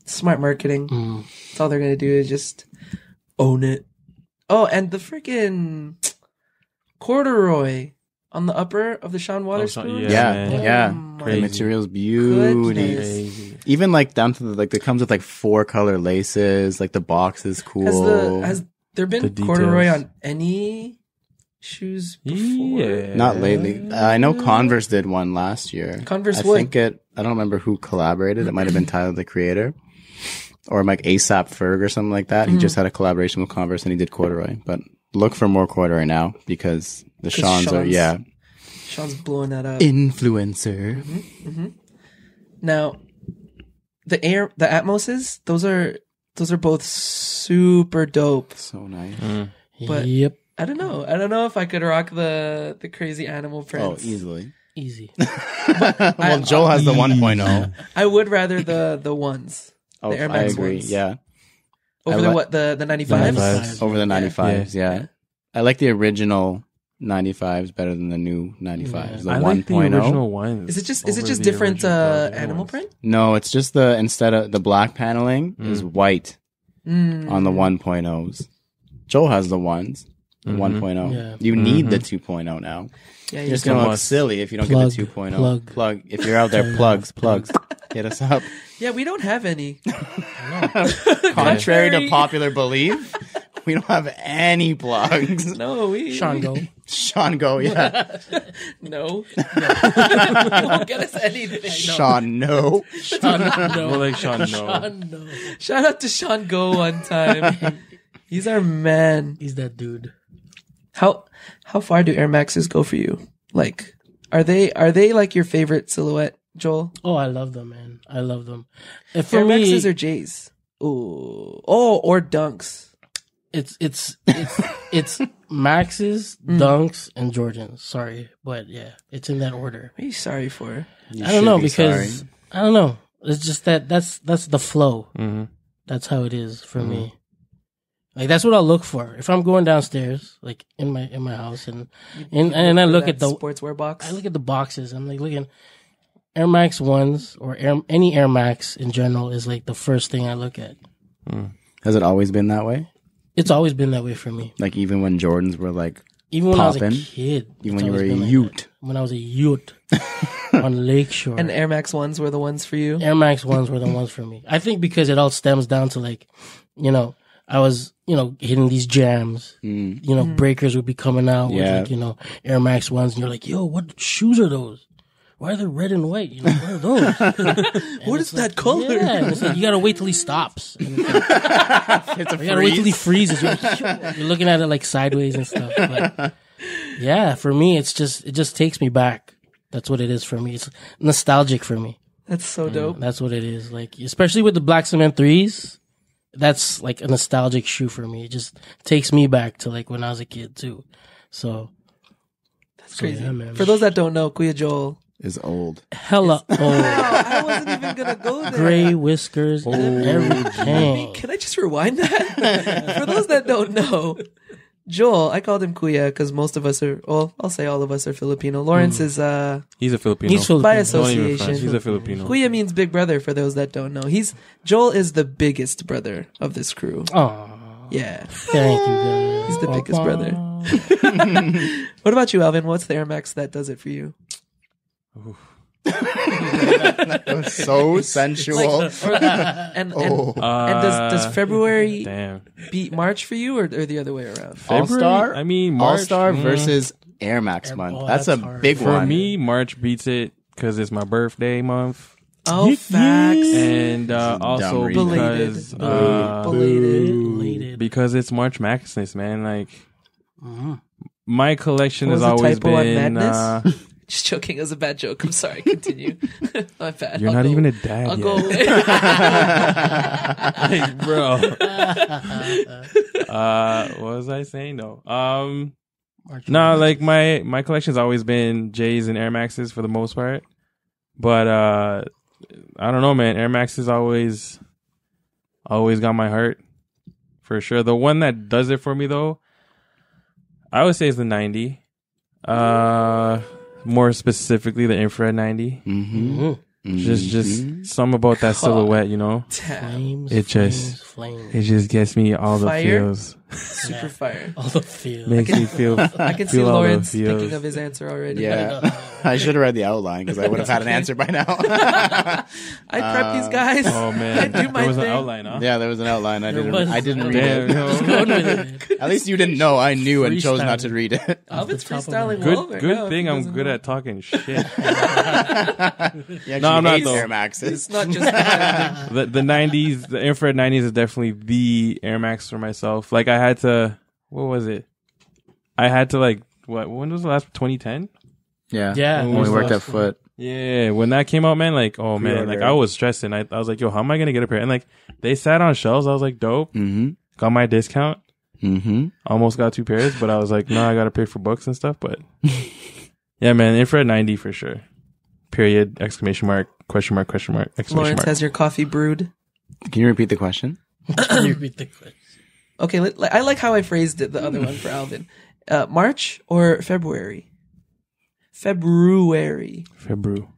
Speaker 1: Smart marketing. That's all they're going to do is just own it. Oh, and the freaking corduroy on the upper of the Sean Waterspoon.
Speaker 3: yeah.
Speaker 4: Yeah,
Speaker 3: man.
Speaker 4: yeah.
Speaker 1: my
Speaker 4: The
Speaker 3: Crazy.
Speaker 4: material's beauty.
Speaker 1: goodness.
Speaker 3: Crazy.
Speaker 4: Even like down to the, like it comes with like 4 color laces. Like the box is cool.
Speaker 1: Has there been
Speaker 3: The details.
Speaker 1: corduroy on any shoes before?
Speaker 3: Yeah.
Speaker 4: Not lately. I know Converse did one last year.
Speaker 1: Converse
Speaker 4: I
Speaker 1: would.
Speaker 4: think I don't remember who collaborated. It might have been Tyler the Creator. Or like ASAP Ferg or something like that. He just had a collaboration with Converse and he did corduroy. But look for more corduroy now because the Sean's are, yeah.
Speaker 1: Sean's blowing that up.
Speaker 4: Influencer.
Speaker 1: Now, the Atmoses, those are both super dope.
Speaker 4: So nice.
Speaker 1: But-
Speaker 2: Yep.
Speaker 1: I don't know. I don't know if I could rock the crazy animal
Speaker 4: Oh,
Speaker 1: prints.
Speaker 4: easily.
Speaker 2: Easy.
Speaker 4: Well, Joel has the 1.0.
Speaker 1: I would rather the ones.
Speaker 4: Oh,
Speaker 1: The Air
Speaker 4: I
Speaker 1: Max
Speaker 4: agree.
Speaker 1: ones.
Speaker 4: Yeah.
Speaker 1: Over
Speaker 4: I
Speaker 1: the
Speaker 4: li-
Speaker 1: what? The 95s?
Speaker 3: 95s.
Speaker 4: Over the 95s, yeah. I like the original 95s better than the new 95s. The
Speaker 3: I
Speaker 4: 1.0.
Speaker 3: like the original ones.
Speaker 1: Is it just
Speaker 3: over the
Speaker 1: different
Speaker 3: original
Speaker 1: animal
Speaker 3: ones.
Speaker 1: print?
Speaker 4: No, it's just instead of the black paneling is white on the 1.0s. Joel has the ones. The 1.0.
Speaker 2: Yeah.
Speaker 4: You need the 2.0 now.
Speaker 1: Yeah,
Speaker 4: You're
Speaker 1: you
Speaker 4: just
Speaker 1: do.
Speaker 4: gonna look
Speaker 3: must.
Speaker 4: silly if you don't
Speaker 2: Plug,
Speaker 4: get the 2.0.
Speaker 2: plug.
Speaker 4: If you're out there, plugs. Hit us up.
Speaker 1: Yeah, we don't have any.
Speaker 4: Contrary to popular belief, we don't have any plugs.
Speaker 1: No, we
Speaker 2: Sean, go.
Speaker 4: Sean, go, yeah.
Speaker 1: No. Don't get us anything.
Speaker 4: Sean, no.
Speaker 2: Sean, no.
Speaker 3: Well, like Sean, no.
Speaker 2: Sean, no.
Speaker 1: Shout out to Sean Go one time. He's our man.
Speaker 2: He's that dude.
Speaker 1: How far do Air Maxes go for you? Like, are they like your favorite silhouette, Joel?
Speaker 2: Oh, I love them, man. I love them. And for
Speaker 1: Air
Speaker 2: me,
Speaker 1: Maxes or J's? Ooh. Oh, or Dunks.
Speaker 2: it's Max's, Dunks, and Jordans. Sorry, but yeah, it's in that order.
Speaker 1: What are you sorry for?
Speaker 4: You
Speaker 2: I don't know
Speaker 4: should be
Speaker 2: because
Speaker 4: sorry.
Speaker 2: I don't know. It's just that's the flow. That's how it is for me. Like that's what I'll look for if I'm going downstairs, like in my house, and I look at the
Speaker 1: sportswear box.
Speaker 2: I look at the boxes. I'm like looking Air Max 1s or any Air Max in general is like the first thing I look at.
Speaker 4: Has it always been that way?
Speaker 2: It's always been that way for me.
Speaker 4: Like even when Jordans were like
Speaker 2: Even when I was a
Speaker 4: poppin'?
Speaker 2: kid.
Speaker 4: Even
Speaker 2: it's
Speaker 4: when you were
Speaker 2: always
Speaker 4: a
Speaker 2: been like
Speaker 4: youth.
Speaker 2: that. When I was a youth on Lakeshore.
Speaker 1: And Air Max 1s were the ones for you?
Speaker 2: Air Max 1s were the ones for me. I think because it all stems down to like, I was, hitting these jams. Breakers would be coming out
Speaker 4: Yeah.
Speaker 2: with like, Air Max 1s. And you're like, yo, what shoes are those? Why are they red and white? What are those?
Speaker 1: What is that color?
Speaker 2: Yeah, and it's like, you gotta wait till he stops. And it's like,
Speaker 4: It's a
Speaker 2: you gotta wait till he
Speaker 4: freeze.
Speaker 2: freezes. You're looking at it like sideways and stuff. But yeah, for me, it just takes me back. That's what it is for me. It's nostalgic for me.
Speaker 1: That's so dope.
Speaker 2: That's what it is. Like, especially with the Black Cement 3s, that's like a nostalgic shoe for me. It just takes me back to like when I was a kid too. So
Speaker 1: That's crazy.
Speaker 2: yeah, man.
Speaker 1: For those that don't know, Kuya Joel.
Speaker 4: Is old.
Speaker 2: hella old.
Speaker 1: I wasn't even going to go there.
Speaker 2: Gray whiskers and everything.
Speaker 1: Can I just rewind that? For those that don't know, Joel, I called him Kuya because most of us are, well, I'll say all of us are Filipino. Lawrence is,
Speaker 3: He's a Filipino.
Speaker 2: He's Filipino.
Speaker 1: by
Speaker 3: Don't even front.
Speaker 1: association.
Speaker 3: He's a Filipino.
Speaker 1: Kuya means big brother for those that don't know. Joel is the biggest brother of this crew.
Speaker 2: Oh,
Speaker 1: Yeah.
Speaker 2: thank you, guys.
Speaker 1: He's the biggest brother. What about you, Alvin? What's the Air Max that does it for you?
Speaker 4: So sensual.
Speaker 1: And does February
Speaker 3: Damn.
Speaker 1: beat March for you or the other way around?
Speaker 4: All-Star?
Speaker 3: I mean, March,
Speaker 4: All-Star versus Air Max month.
Speaker 2: oh,
Speaker 4: That's a
Speaker 2: that's hard.
Speaker 4: big
Speaker 3: For
Speaker 4: one.
Speaker 3: me, March beats it because it's my birthday month,
Speaker 1: Oh, facts.
Speaker 3: and also
Speaker 4: reason.
Speaker 3: because
Speaker 1: Belated.
Speaker 3: because it's March Madness, man. Like my collection
Speaker 1: What was
Speaker 3: has
Speaker 1: the
Speaker 3: always
Speaker 1: typo on
Speaker 3: been.
Speaker 1: Madness? Just joking. It was a bad joke. I'm sorry. Continue. My bad.
Speaker 3: You're
Speaker 1: I'll
Speaker 3: not
Speaker 1: go-
Speaker 3: even a dad
Speaker 1: I'll
Speaker 3: yet,
Speaker 1: go away.
Speaker 3: like, bro. What was I saying though? No, like my collection's always been J's and Air Maxes for the most part. But I don't know, man. Air Max has always got my heart for sure. The one that does it for me though, I would say is the 90. More specifically the infrared 90. Just something about that silhouette,
Speaker 1: Damn.
Speaker 2: Flames,
Speaker 3: It just-
Speaker 2: flames.
Speaker 3: It just gets me all the
Speaker 1: Fire?
Speaker 3: feels.
Speaker 1: Super fire.
Speaker 2: All the feels.
Speaker 3: Makes me feel.
Speaker 1: I can see
Speaker 3: feel all the
Speaker 1: Lawrence
Speaker 3: feels.
Speaker 1: thinking of his answer already.
Speaker 4: Yeah. I should have read the outline because I would have had an answer by now.
Speaker 1: I prep these guys.
Speaker 3: Oh man,
Speaker 1: I do my
Speaker 3: there was
Speaker 1: thing.
Speaker 3: an outline, huh?
Speaker 4: Yeah, there was an outline. I didn't read
Speaker 3: Damn,
Speaker 4: it.
Speaker 3: yo.
Speaker 2: Going with it.
Speaker 4: At least you didn't know. I knew and chose not to read it.
Speaker 1: Alvin's
Speaker 2: Off the top of
Speaker 1: freestyling
Speaker 2: my
Speaker 1: well
Speaker 3: Good,
Speaker 1: right
Speaker 3: good
Speaker 1: now,
Speaker 3: thing
Speaker 1: if he
Speaker 3: I'm
Speaker 1: doesn't
Speaker 3: good
Speaker 1: know.
Speaker 3: at talking shit.
Speaker 4: He actually
Speaker 3: No, I'm not,
Speaker 4: hates
Speaker 3: though.
Speaker 4: Air Maxes.
Speaker 1: It's not just that.
Speaker 3: The 90s, the infrared 90s is definitely the Air Max for myself. Like I had to, what was it? I had to like, when was the last, 2010?
Speaker 2: Yeah.
Speaker 4: When we worked at Foot.
Speaker 3: Yeah, when that came out, man, like, oh man,
Speaker 4: Pre-order.
Speaker 3: like I was stressing. I was like, yo, how am I gonna get a pair? And like, they sat on shelves. I was like, dope. Got my discount. Almost got 2 pairs, but I was like, no, I gotta pay for books and stuff. But yeah, man, infrared 90 for sure. Period. Exclamation mark. Question mark. Question mark. Exclamation
Speaker 1: Lawrence,
Speaker 3: mark.
Speaker 1: has your coffee brewed?
Speaker 4: Can you repeat the question?
Speaker 2: You read the question.
Speaker 1: Okay, I like how I phrased it, the other one for Alvin. March or February? February.
Speaker 3: February.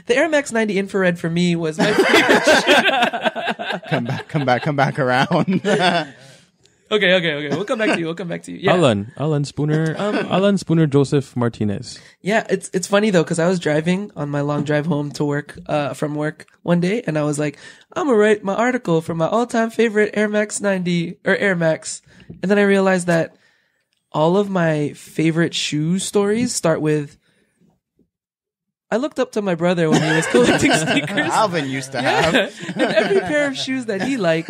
Speaker 1: The Air Max 90 infrared for me was my favorite.
Speaker 4: Come back around.
Speaker 1: Okay. We'll come back to you. Yeah.
Speaker 3: Alan Spooner Joseph Martinez.
Speaker 1: Yeah, it's funny though, because I was driving on my long drive home to work, from work one day, and I was like, I'm gonna write my article for my all-time favorite Air Max 90 or Air Max, and then I realized that all of my favorite shoe stories start with, I looked up to my brother when he was collecting sneakers.
Speaker 4: Alvin used to have.
Speaker 1: And every pair of shoes that he liked,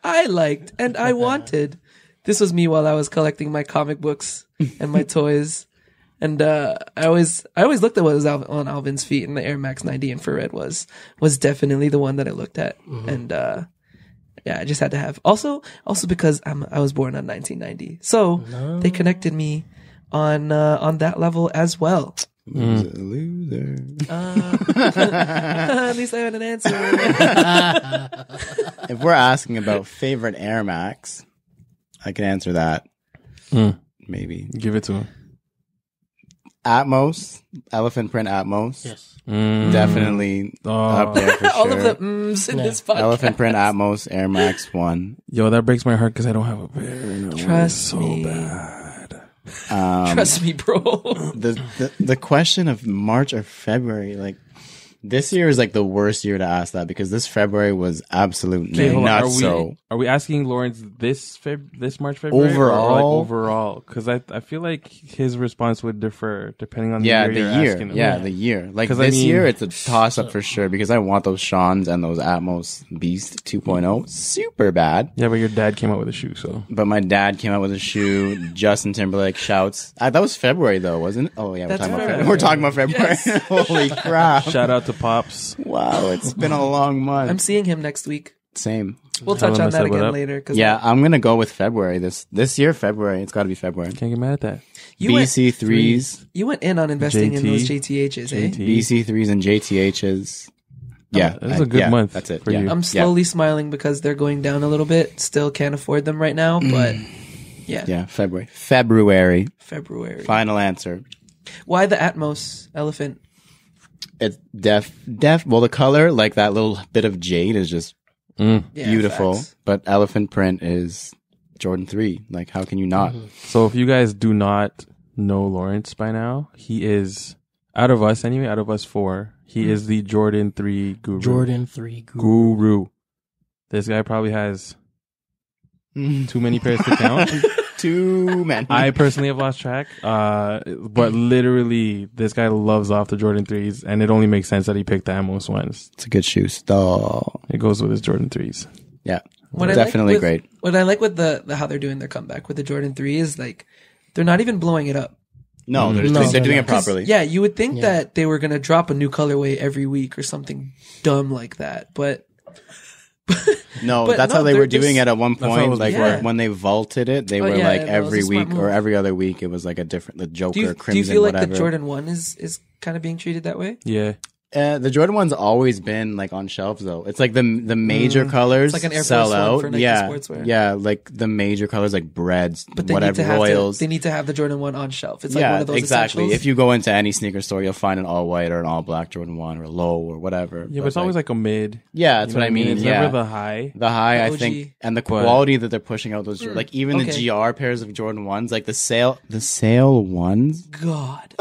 Speaker 1: I liked and I wanted. This was me while I was collecting my comic books and my toys. And I always looked at what was on Alvin's feet, and the Air Max 90 infrared was definitely the one that I looked at. And yeah, I just had to have. Also because I was born on 1990, so they connected me on that level as well.
Speaker 4: Loser.
Speaker 1: At least I had an answer.
Speaker 4: If we're asking about favorite Air Max, I can answer that. Maybe.
Speaker 3: Give it to him.
Speaker 4: Atmos, elephant print Atmos.
Speaker 2: Yes.
Speaker 4: Definitely up there for sure.
Speaker 1: All of the mms in this podcast.
Speaker 4: Elephant print Atmos Air Max 1.
Speaker 3: Yo, that breaks my heart because I don't have a pair.
Speaker 1: Trust me.
Speaker 3: Bad.
Speaker 1: Trust me, bro.
Speaker 4: The question of March or February, like this year is like the worst year to ask that because this February was absolutely
Speaker 3: Hold on.
Speaker 4: not so.
Speaker 3: Are we asking Lawrence this March, February?
Speaker 4: Overall?
Speaker 3: Or like overall? Because I feel like his response would differ depending on the
Speaker 4: Yeah,
Speaker 3: year
Speaker 4: the
Speaker 3: you're
Speaker 4: year.
Speaker 3: asking him.
Speaker 4: Yeah, the year. Like
Speaker 3: 'Cause
Speaker 4: this
Speaker 3: I mean-
Speaker 4: year, it's a toss up for sure because I want those Seans and those Atmos Beast 2.0 super bad.
Speaker 3: Yeah, but your dad came out with a shoe, so.
Speaker 4: But my dad came out with a shoe. Justin Timberlake shouts. That was February though, wasn't it? Oh yeah,
Speaker 1: That's
Speaker 4: we're talking about February. Holy crap!
Speaker 3: Shout out to Pops.
Speaker 4: Wow, it's been a long month.
Speaker 1: I'm seeing him next week.
Speaker 4: Same.
Speaker 1: We'll
Speaker 3: Tell
Speaker 1: touch
Speaker 3: him I
Speaker 1: on that
Speaker 3: said what
Speaker 1: again
Speaker 3: up.
Speaker 1: later. Cause
Speaker 4: Yeah, I'm gonna go with February. This year, February. It's got to be February.
Speaker 3: Can't get mad at that.
Speaker 1: you went,
Speaker 4: BC3s,
Speaker 1: you went in on investing in
Speaker 3: JT.
Speaker 1: those JTHs, eh?
Speaker 4: BC3s, and JTHs. Yeah,
Speaker 3: This is a good month
Speaker 4: That's it.
Speaker 3: for
Speaker 4: yeah.
Speaker 3: you.
Speaker 1: I'm slowly smiling because they're going down a little bit. Still can't afford them right now, but
Speaker 4: Yeah, February.
Speaker 1: February.
Speaker 4: Final answer.
Speaker 1: Why the Atmos elephant?
Speaker 4: It's def. Well, the color, like that little bit of jade, is just
Speaker 1: Yeah,
Speaker 4: beautiful.
Speaker 1: facts.
Speaker 4: But elephant print is Jordan 3. Like, how can you not?
Speaker 3: So if you guys do not know Lawrence by now, he is, out of us anyway, out of us four, he is the Jordan 3 guru.
Speaker 2: Jordan 3 guru.
Speaker 3: Guru. This guy probably has too many pairs to count.
Speaker 4: Too many.
Speaker 3: I personally have lost track. But literally, this guy loves off the Jordan 3s, and it only makes sense that he picked the Atmos ones.
Speaker 4: It's a good shoe. Stop.
Speaker 3: It goes with his Jordan 3s.
Speaker 4: Yeah,
Speaker 1: What I
Speaker 4: definitely
Speaker 1: like with,
Speaker 4: great.
Speaker 1: What I like with the how they're doing their comeback with the Jordan 3 is like they're not even blowing it up.
Speaker 4: No, they're,
Speaker 2: No,
Speaker 4: they're
Speaker 2: they're
Speaker 4: doing
Speaker 2: not.
Speaker 4: it properly.
Speaker 1: Yeah, you would think
Speaker 2: Yeah.
Speaker 1: that they were gonna drop a new colorway every week or something dumb like that, but
Speaker 4: No,
Speaker 1: But
Speaker 4: that's
Speaker 1: no,
Speaker 4: how they were
Speaker 1: they're
Speaker 4: doing
Speaker 1: just-
Speaker 4: it at one
Speaker 3: how it
Speaker 4: point.
Speaker 3: was
Speaker 4: Like
Speaker 1: before.
Speaker 4: when they vaulted it, they
Speaker 1: Oh,
Speaker 4: were
Speaker 1: yeah,
Speaker 4: like
Speaker 1: that was
Speaker 4: every
Speaker 1: a smart
Speaker 4: week or
Speaker 1: move.
Speaker 4: every other week, it was like a different, the Joker,
Speaker 1: do you
Speaker 4: Crimson,
Speaker 1: feel like
Speaker 4: whatever.
Speaker 1: the Jordan 1 is kind of being treated that way?
Speaker 3: Yeah.
Speaker 4: The Jordan one's always been like on shelves though. It's like the major colors
Speaker 1: It's like an Air
Speaker 4: sell
Speaker 1: Force One
Speaker 4: out.
Speaker 1: for Nike
Speaker 4: yeah,
Speaker 1: sportswear.
Speaker 4: yeah, like the major colors like Breads,
Speaker 1: But they
Speaker 4: whatever
Speaker 1: need to have
Speaker 4: Royals.
Speaker 1: they need to have the Jordan 1 on shelf. It's like
Speaker 4: yeah,
Speaker 1: one of those
Speaker 4: exactly.
Speaker 1: essentials.
Speaker 4: If you go into any sneaker store, you'll find an all white or an all black Jordan 1 or low or whatever.
Speaker 3: Yeah, but it's always like a mid.
Speaker 4: yeah, that's
Speaker 3: You know
Speaker 4: what I mean.
Speaker 3: It's
Speaker 4: Yeah,
Speaker 3: never the high.
Speaker 4: the high, I
Speaker 1: OG.
Speaker 4: think, and the
Speaker 3: But-
Speaker 4: quality that they're pushing out those, like even
Speaker 1: okay.
Speaker 4: the GR pairs of Jordan 1s, like the sale ones.
Speaker 1: God,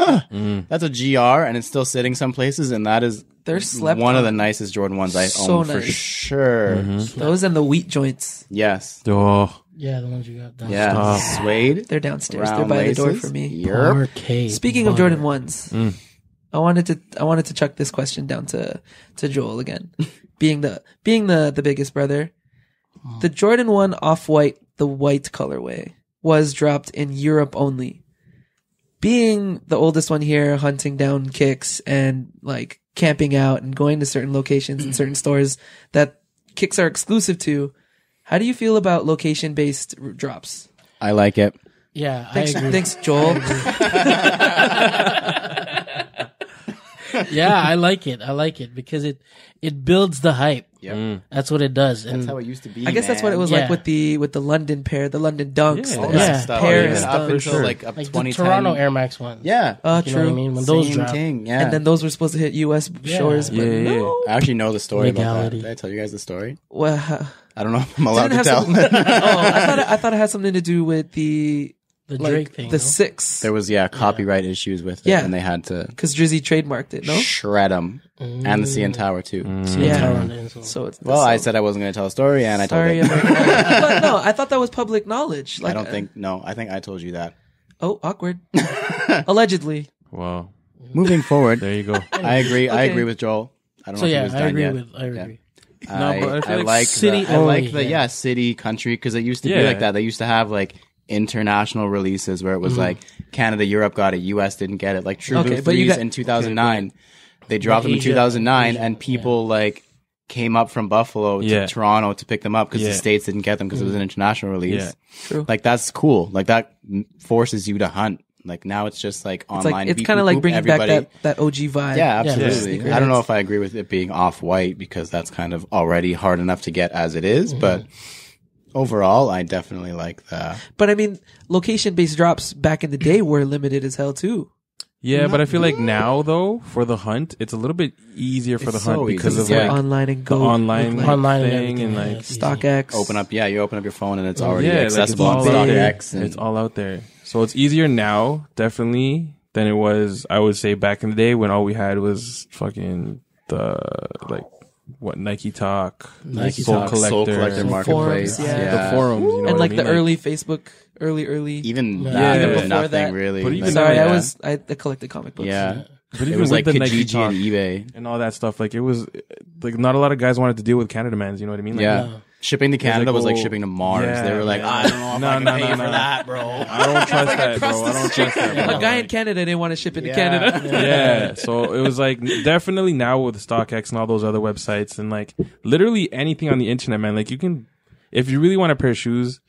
Speaker 4: That's a GR, and it's still sitting some places, and that is
Speaker 1: they're slept
Speaker 4: one
Speaker 1: on.
Speaker 4: of the nicest Jordan 1s I
Speaker 1: So
Speaker 4: own for
Speaker 1: nice.
Speaker 4: sure.
Speaker 1: Those and the wheat joints.
Speaker 4: Yes.
Speaker 3: Oh,
Speaker 2: Yeah, the ones you got down.
Speaker 4: Yeah. Suede.
Speaker 1: They're downstairs.
Speaker 4: Round
Speaker 1: They're by the door
Speaker 4: laces.
Speaker 1: for me.
Speaker 4: Yerp.
Speaker 2: Parquet
Speaker 1: Speaking of
Speaker 2: butter.
Speaker 1: Jordan 1s, I wanted to chuck this question down to Joel again. being the biggest brother. The Jordan 1 off-white, the white colorway, was dropped in Europe only. Being the oldest one here, hunting down kicks and like camping out and going to certain locations and certain stores that kicks are exclusive to, how do you feel about location-based drops?
Speaker 4: I like it.
Speaker 2: Yeah,
Speaker 1: Thanks,
Speaker 2: I agree.
Speaker 1: thanks, Joel.
Speaker 2: Yeah, I like it because it builds the hype.
Speaker 4: Yep.
Speaker 2: That's what it does.
Speaker 4: That's
Speaker 2: And
Speaker 4: how it used to be.
Speaker 1: I guess that's what it was
Speaker 2: Yeah.
Speaker 1: like with the London pair, the London Dunks,
Speaker 3: Yeah.
Speaker 1: the
Speaker 3: All
Speaker 2: that
Speaker 4: stuff.
Speaker 1: Paris
Speaker 4: Even up
Speaker 1: Dunks.
Speaker 4: until like up
Speaker 2: like the
Speaker 4: 2010.
Speaker 2: Toronto Air Max ones.
Speaker 4: Yeah.
Speaker 2: You know
Speaker 1: True.
Speaker 2: what I mean? When those
Speaker 4: Same
Speaker 2: drop.
Speaker 4: thing. Yeah.
Speaker 1: And then those were supposed to hit U.S. shores, but
Speaker 3: Yeah, yeah.
Speaker 1: no.
Speaker 4: I actually know the story
Speaker 2: Legality.
Speaker 4: about that. Did I tell you guys the story?
Speaker 1: Well,
Speaker 4: I don't know if I'm allowed
Speaker 1: didn't
Speaker 4: to
Speaker 1: have
Speaker 4: tell.
Speaker 1: something. I thought it had something to do with the
Speaker 2: The
Speaker 1: like
Speaker 2: Drake thing.
Speaker 1: the
Speaker 2: no?
Speaker 1: 6
Speaker 4: There was copyright issues with it,
Speaker 1: Yeah.
Speaker 4: and they had to
Speaker 1: because Drizzy trademarked it. No,
Speaker 4: shred them, and the CN Tower too.
Speaker 1: Yeah.
Speaker 2: Tower on the insole.
Speaker 1: so it's
Speaker 4: Well, I said I wasn't going to tell a story, and I told
Speaker 1: sorry.
Speaker 4: it.
Speaker 1: But no, I thought that was public knowledge. Like,
Speaker 4: I don't think. No, I think I told you that.
Speaker 1: Oh, awkward. Allegedly.
Speaker 3: wow.
Speaker 4: Moving forward,
Speaker 3: There you go.
Speaker 4: I agree. I
Speaker 1: Okay.
Speaker 4: agree with Joel. I don't
Speaker 2: So
Speaker 4: know if
Speaker 2: yeah,
Speaker 4: he was
Speaker 2: I
Speaker 4: done
Speaker 2: agree
Speaker 4: yet.
Speaker 2: with. I agree.
Speaker 3: No, but I feel like
Speaker 4: like
Speaker 2: city
Speaker 4: I like
Speaker 2: only,
Speaker 4: the
Speaker 2: yeah.
Speaker 4: city country because it used to be
Speaker 3: Yeah.
Speaker 4: like that. They used to have like international releases where it was like Canada, Europe got it, US didn't get it. Like True
Speaker 1: Okay,
Speaker 4: Blue
Speaker 1: but you
Speaker 4: Threes
Speaker 1: got-
Speaker 4: in 2009, they dropped them in
Speaker 2: Asia-
Speaker 4: 2009,
Speaker 2: Asia,
Speaker 4: and people like came up from Buffalo to
Speaker 3: Yeah.
Speaker 4: Toronto to pick them up because
Speaker 3: Yeah.
Speaker 4: the states didn't get them because it was an international release.
Speaker 3: Yeah.
Speaker 1: True.
Speaker 4: Like that's cool. Like that forces you to hunt. Like now it's just like
Speaker 1: It's
Speaker 4: online.
Speaker 1: like it's
Speaker 4: beep,
Speaker 1: kind of
Speaker 4: boop,
Speaker 1: like
Speaker 4: boop,
Speaker 1: bringing
Speaker 4: everybody.
Speaker 1: back that OG vibe.
Speaker 4: Yeah,
Speaker 2: Yeah.
Speaker 4: absolutely.
Speaker 1: Sneakerheads.
Speaker 4: I don't know if I agree with it being off-white because that's kind of already hard enough to get as it is, but overall, I definitely like that.
Speaker 1: But I mean, location-based drops back in the day were limited as hell too.
Speaker 3: Yeah, but I feel like now though for the hunt, it's a little bit easier for
Speaker 4: It's
Speaker 3: the hunt
Speaker 4: so
Speaker 3: because
Speaker 4: easy.
Speaker 3: of
Speaker 4: Yeah.
Speaker 3: like
Speaker 1: Online and
Speaker 3: the
Speaker 1: go
Speaker 3: online
Speaker 1: like,
Speaker 2: Online and
Speaker 3: thing
Speaker 2: everything,
Speaker 3: and
Speaker 2: yeah,
Speaker 3: like
Speaker 2: it's easy.
Speaker 1: StockX.
Speaker 4: You open up your phone and it's already
Speaker 3: like,
Speaker 4: accessible on
Speaker 3: it's all out there.
Speaker 4: StockX. And
Speaker 3: It's all out there. So it's easier now, definitely, than it was, I would say, back in the day when all we had was fucking Nike Talk,
Speaker 2: Nike
Speaker 3: Soul
Speaker 2: Talk,
Speaker 3: Collector,
Speaker 4: Soul Collector Marketplace.
Speaker 1: Forums, yeah.
Speaker 3: the forums, you know,
Speaker 1: and
Speaker 3: what
Speaker 1: like
Speaker 3: I
Speaker 1: the
Speaker 3: mean?
Speaker 1: early Facebook, early.
Speaker 4: even
Speaker 2: Yeah.
Speaker 4: that,
Speaker 3: Even
Speaker 4: there was
Speaker 1: before
Speaker 4: nothing
Speaker 1: that.
Speaker 4: really.
Speaker 3: But even
Speaker 1: Sorry,
Speaker 3: Yeah.
Speaker 1: I collected comic books.
Speaker 4: yeah.
Speaker 3: But
Speaker 4: It
Speaker 3: even
Speaker 4: was
Speaker 3: with
Speaker 4: like
Speaker 3: the Nike
Speaker 4: Kijiji
Speaker 3: Talk
Speaker 4: and eBay.
Speaker 3: and all that stuff, like it was like not a lot of guys wanted to deal with Canada Mans. You know what I mean? Like,
Speaker 4: Yeah. Shipping to Canada was like
Speaker 3: oh,
Speaker 4: shipping to Mars.
Speaker 3: yeah,
Speaker 4: They were like,
Speaker 3: yeah.
Speaker 4: I don't know if I can pay for that, bro.
Speaker 3: I don't trust that, bro. I don't trust that. Bro.
Speaker 1: A guy in Canada didn't want to ship into
Speaker 4: Yeah.
Speaker 1: Canada.
Speaker 3: Yeah, so it was like definitely now with StockX and all those other websites and like literally anything on the internet, man. Like you can, if you really want a pair of shoes,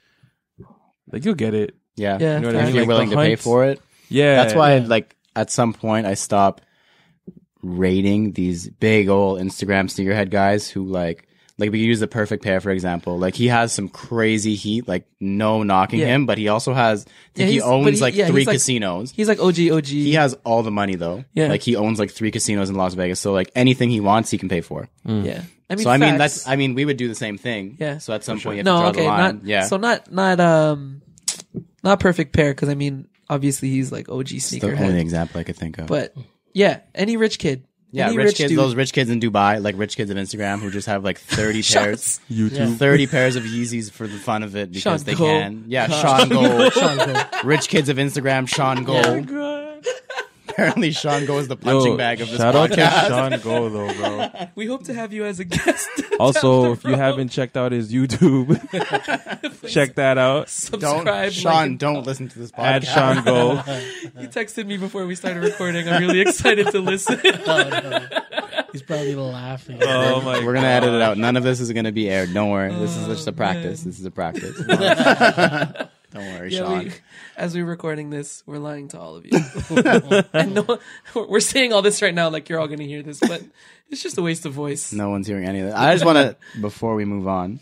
Speaker 3: like you'll get it.
Speaker 4: Yeah.
Speaker 1: Yeah.
Speaker 3: You know what I
Speaker 4: If
Speaker 3: mean?
Speaker 4: you're
Speaker 3: Like,
Speaker 4: willing
Speaker 3: the
Speaker 4: to pay
Speaker 3: hunt-
Speaker 4: for it.
Speaker 3: Yeah,
Speaker 4: That's why, like, at some point I stopped rating these big old Instagram sneakerhead guys who like we use the Perfect Pair, for example. Like, he has some crazy heat, like, no knocking
Speaker 1: Yeah.
Speaker 4: him, but he also has,
Speaker 1: Yeah,
Speaker 4: he
Speaker 1: he's- but
Speaker 4: owns
Speaker 1: he-
Speaker 4: like
Speaker 1: yeah,
Speaker 4: 3
Speaker 1: he's like-
Speaker 4: casinos.
Speaker 1: He's like OG.
Speaker 4: He has all the money though.
Speaker 1: Yeah.
Speaker 4: Like, he owns like 3 casinos in Las Vegas. So like anything he wants, he can pay for.
Speaker 1: Yeah. I mean,
Speaker 4: So I mean,
Speaker 1: facts.
Speaker 4: we would do the same thing.
Speaker 1: Yeah.
Speaker 4: So at some point you have
Speaker 1: No,
Speaker 4: to draw
Speaker 1: okay,
Speaker 4: the line.
Speaker 1: not
Speaker 4: Yeah.
Speaker 1: So not Perfect Pair, because I mean, obviously he's like OG
Speaker 4: It's the only
Speaker 1: sneakerhead.
Speaker 4: example I could think of.
Speaker 1: But yeah, any rich kid.
Speaker 4: yeah,
Speaker 1: Any
Speaker 4: rich kids,
Speaker 1: dude.
Speaker 4: those rich kids in Dubai, like rich kids of Instagram who just have like 30 pairs.
Speaker 3: YouTube.
Speaker 4: 30 pairs of Yeezys for the fun of it because
Speaker 1: Sean
Speaker 4: they
Speaker 1: Go.
Speaker 4: can. Yeah, Sean Go.
Speaker 2: Sean Go.
Speaker 4: Rich kids of Instagram, Sean Go. Apparently, Sean Go is the punching bag of this
Speaker 3: shout out to
Speaker 4: podcast.
Speaker 3: Sean Go though, bro.
Speaker 1: We hope to have you as a guest.
Speaker 3: Also, if you haven't checked out his YouTube, check that out.
Speaker 1: subscribe.
Speaker 4: Don't listen to this podcast.
Speaker 3: Add Sean Go.
Speaker 1: He texted me before we started recording. I'm really excited to listen.
Speaker 2: He's probably laughing.
Speaker 3: Oh my!
Speaker 4: We're gonna edit it out. None of this is gonna be aired. Don't worry. This is just a practice. This is a practice. Don't worry, Sean.
Speaker 1: As we're recording this, we're lying to all of you. And no, we're saying all this right now like you're all going to hear this, but it's just a waste of voice.
Speaker 4: No one's hearing any of that. I just want to, before we move on,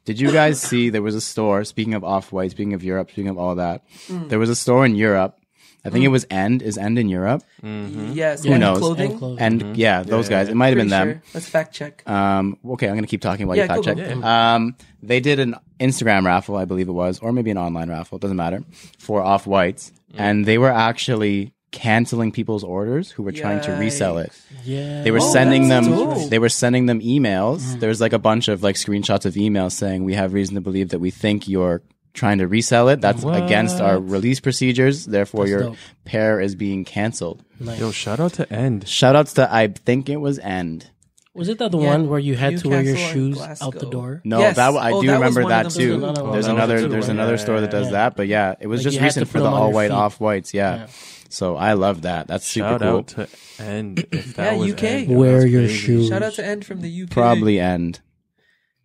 Speaker 4: did you guys see there was a store, speaking of Off-White, speaking of Europe, speaking of all that, there was a store in Europe. I think it was End. Is End in Europe?
Speaker 1: Yes.
Speaker 4: Who knows?
Speaker 1: Clothing.
Speaker 2: And clothing.
Speaker 4: And yeah, those guys. It might have been
Speaker 1: Pretty
Speaker 4: them.
Speaker 1: sure. Let's fact check.
Speaker 4: Okay, I'm going to keep talking while
Speaker 1: Yeah,
Speaker 4: you fact
Speaker 1: go,
Speaker 4: check.
Speaker 1: go.
Speaker 4: They did an Instagram raffle, I believe it was, or maybe an online raffle, it doesn't matter, for Off-Whites. And they were actually canceling people's orders who were trying to resell it.
Speaker 2: Yeah.
Speaker 4: They were
Speaker 1: Oh,
Speaker 4: sending
Speaker 1: that's
Speaker 4: them.
Speaker 1: dope.
Speaker 4: They were sending them emails. There's like a bunch of like screenshots of emails saying we have reason to believe that we think you're trying to resell it. That's against our release procedures. Therefore,
Speaker 2: That's
Speaker 4: your
Speaker 2: dope.
Speaker 4: pair is being canceled.
Speaker 2: Nice.
Speaker 3: Yo, shout out to End.
Speaker 4: Shoutouts to I think it was End.
Speaker 2: Was it that the
Speaker 1: Yeah,
Speaker 2: one where you had to wear your
Speaker 1: Newcastle and
Speaker 2: shoes
Speaker 1: Glasgow.
Speaker 2: out the door?
Speaker 4: No,
Speaker 1: Yes.
Speaker 4: that I
Speaker 1: Oh,
Speaker 4: do
Speaker 1: that was
Speaker 4: remember
Speaker 1: one of
Speaker 4: that
Speaker 1: them
Speaker 4: too.
Speaker 1: too.
Speaker 2: No, no,
Speaker 4: There's
Speaker 2: that was
Speaker 4: another.
Speaker 2: a good
Speaker 4: There's
Speaker 2: one.
Speaker 4: another store that does
Speaker 2: Yeah.
Speaker 4: that. But yeah, it was
Speaker 2: Like,
Speaker 4: just
Speaker 2: you had
Speaker 4: recent
Speaker 2: to
Speaker 4: for
Speaker 2: put
Speaker 4: the
Speaker 2: them on your
Speaker 4: all white
Speaker 2: feet.
Speaker 4: off whites. Yeah.
Speaker 2: Yeah.
Speaker 4: So I love that. That's super
Speaker 3: Shout
Speaker 4: cool.
Speaker 3: out to End. If that
Speaker 1: Yeah,
Speaker 3: was
Speaker 1: UK.
Speaker 3: End,
Speaker 2: Wear
Speaker 3: that's
Speaker 2: your
Speaker 3: crazy.
Speaker 2: shoes.
Speaker 1: Shout out to End from the UK.
Speaker 4: Probably End,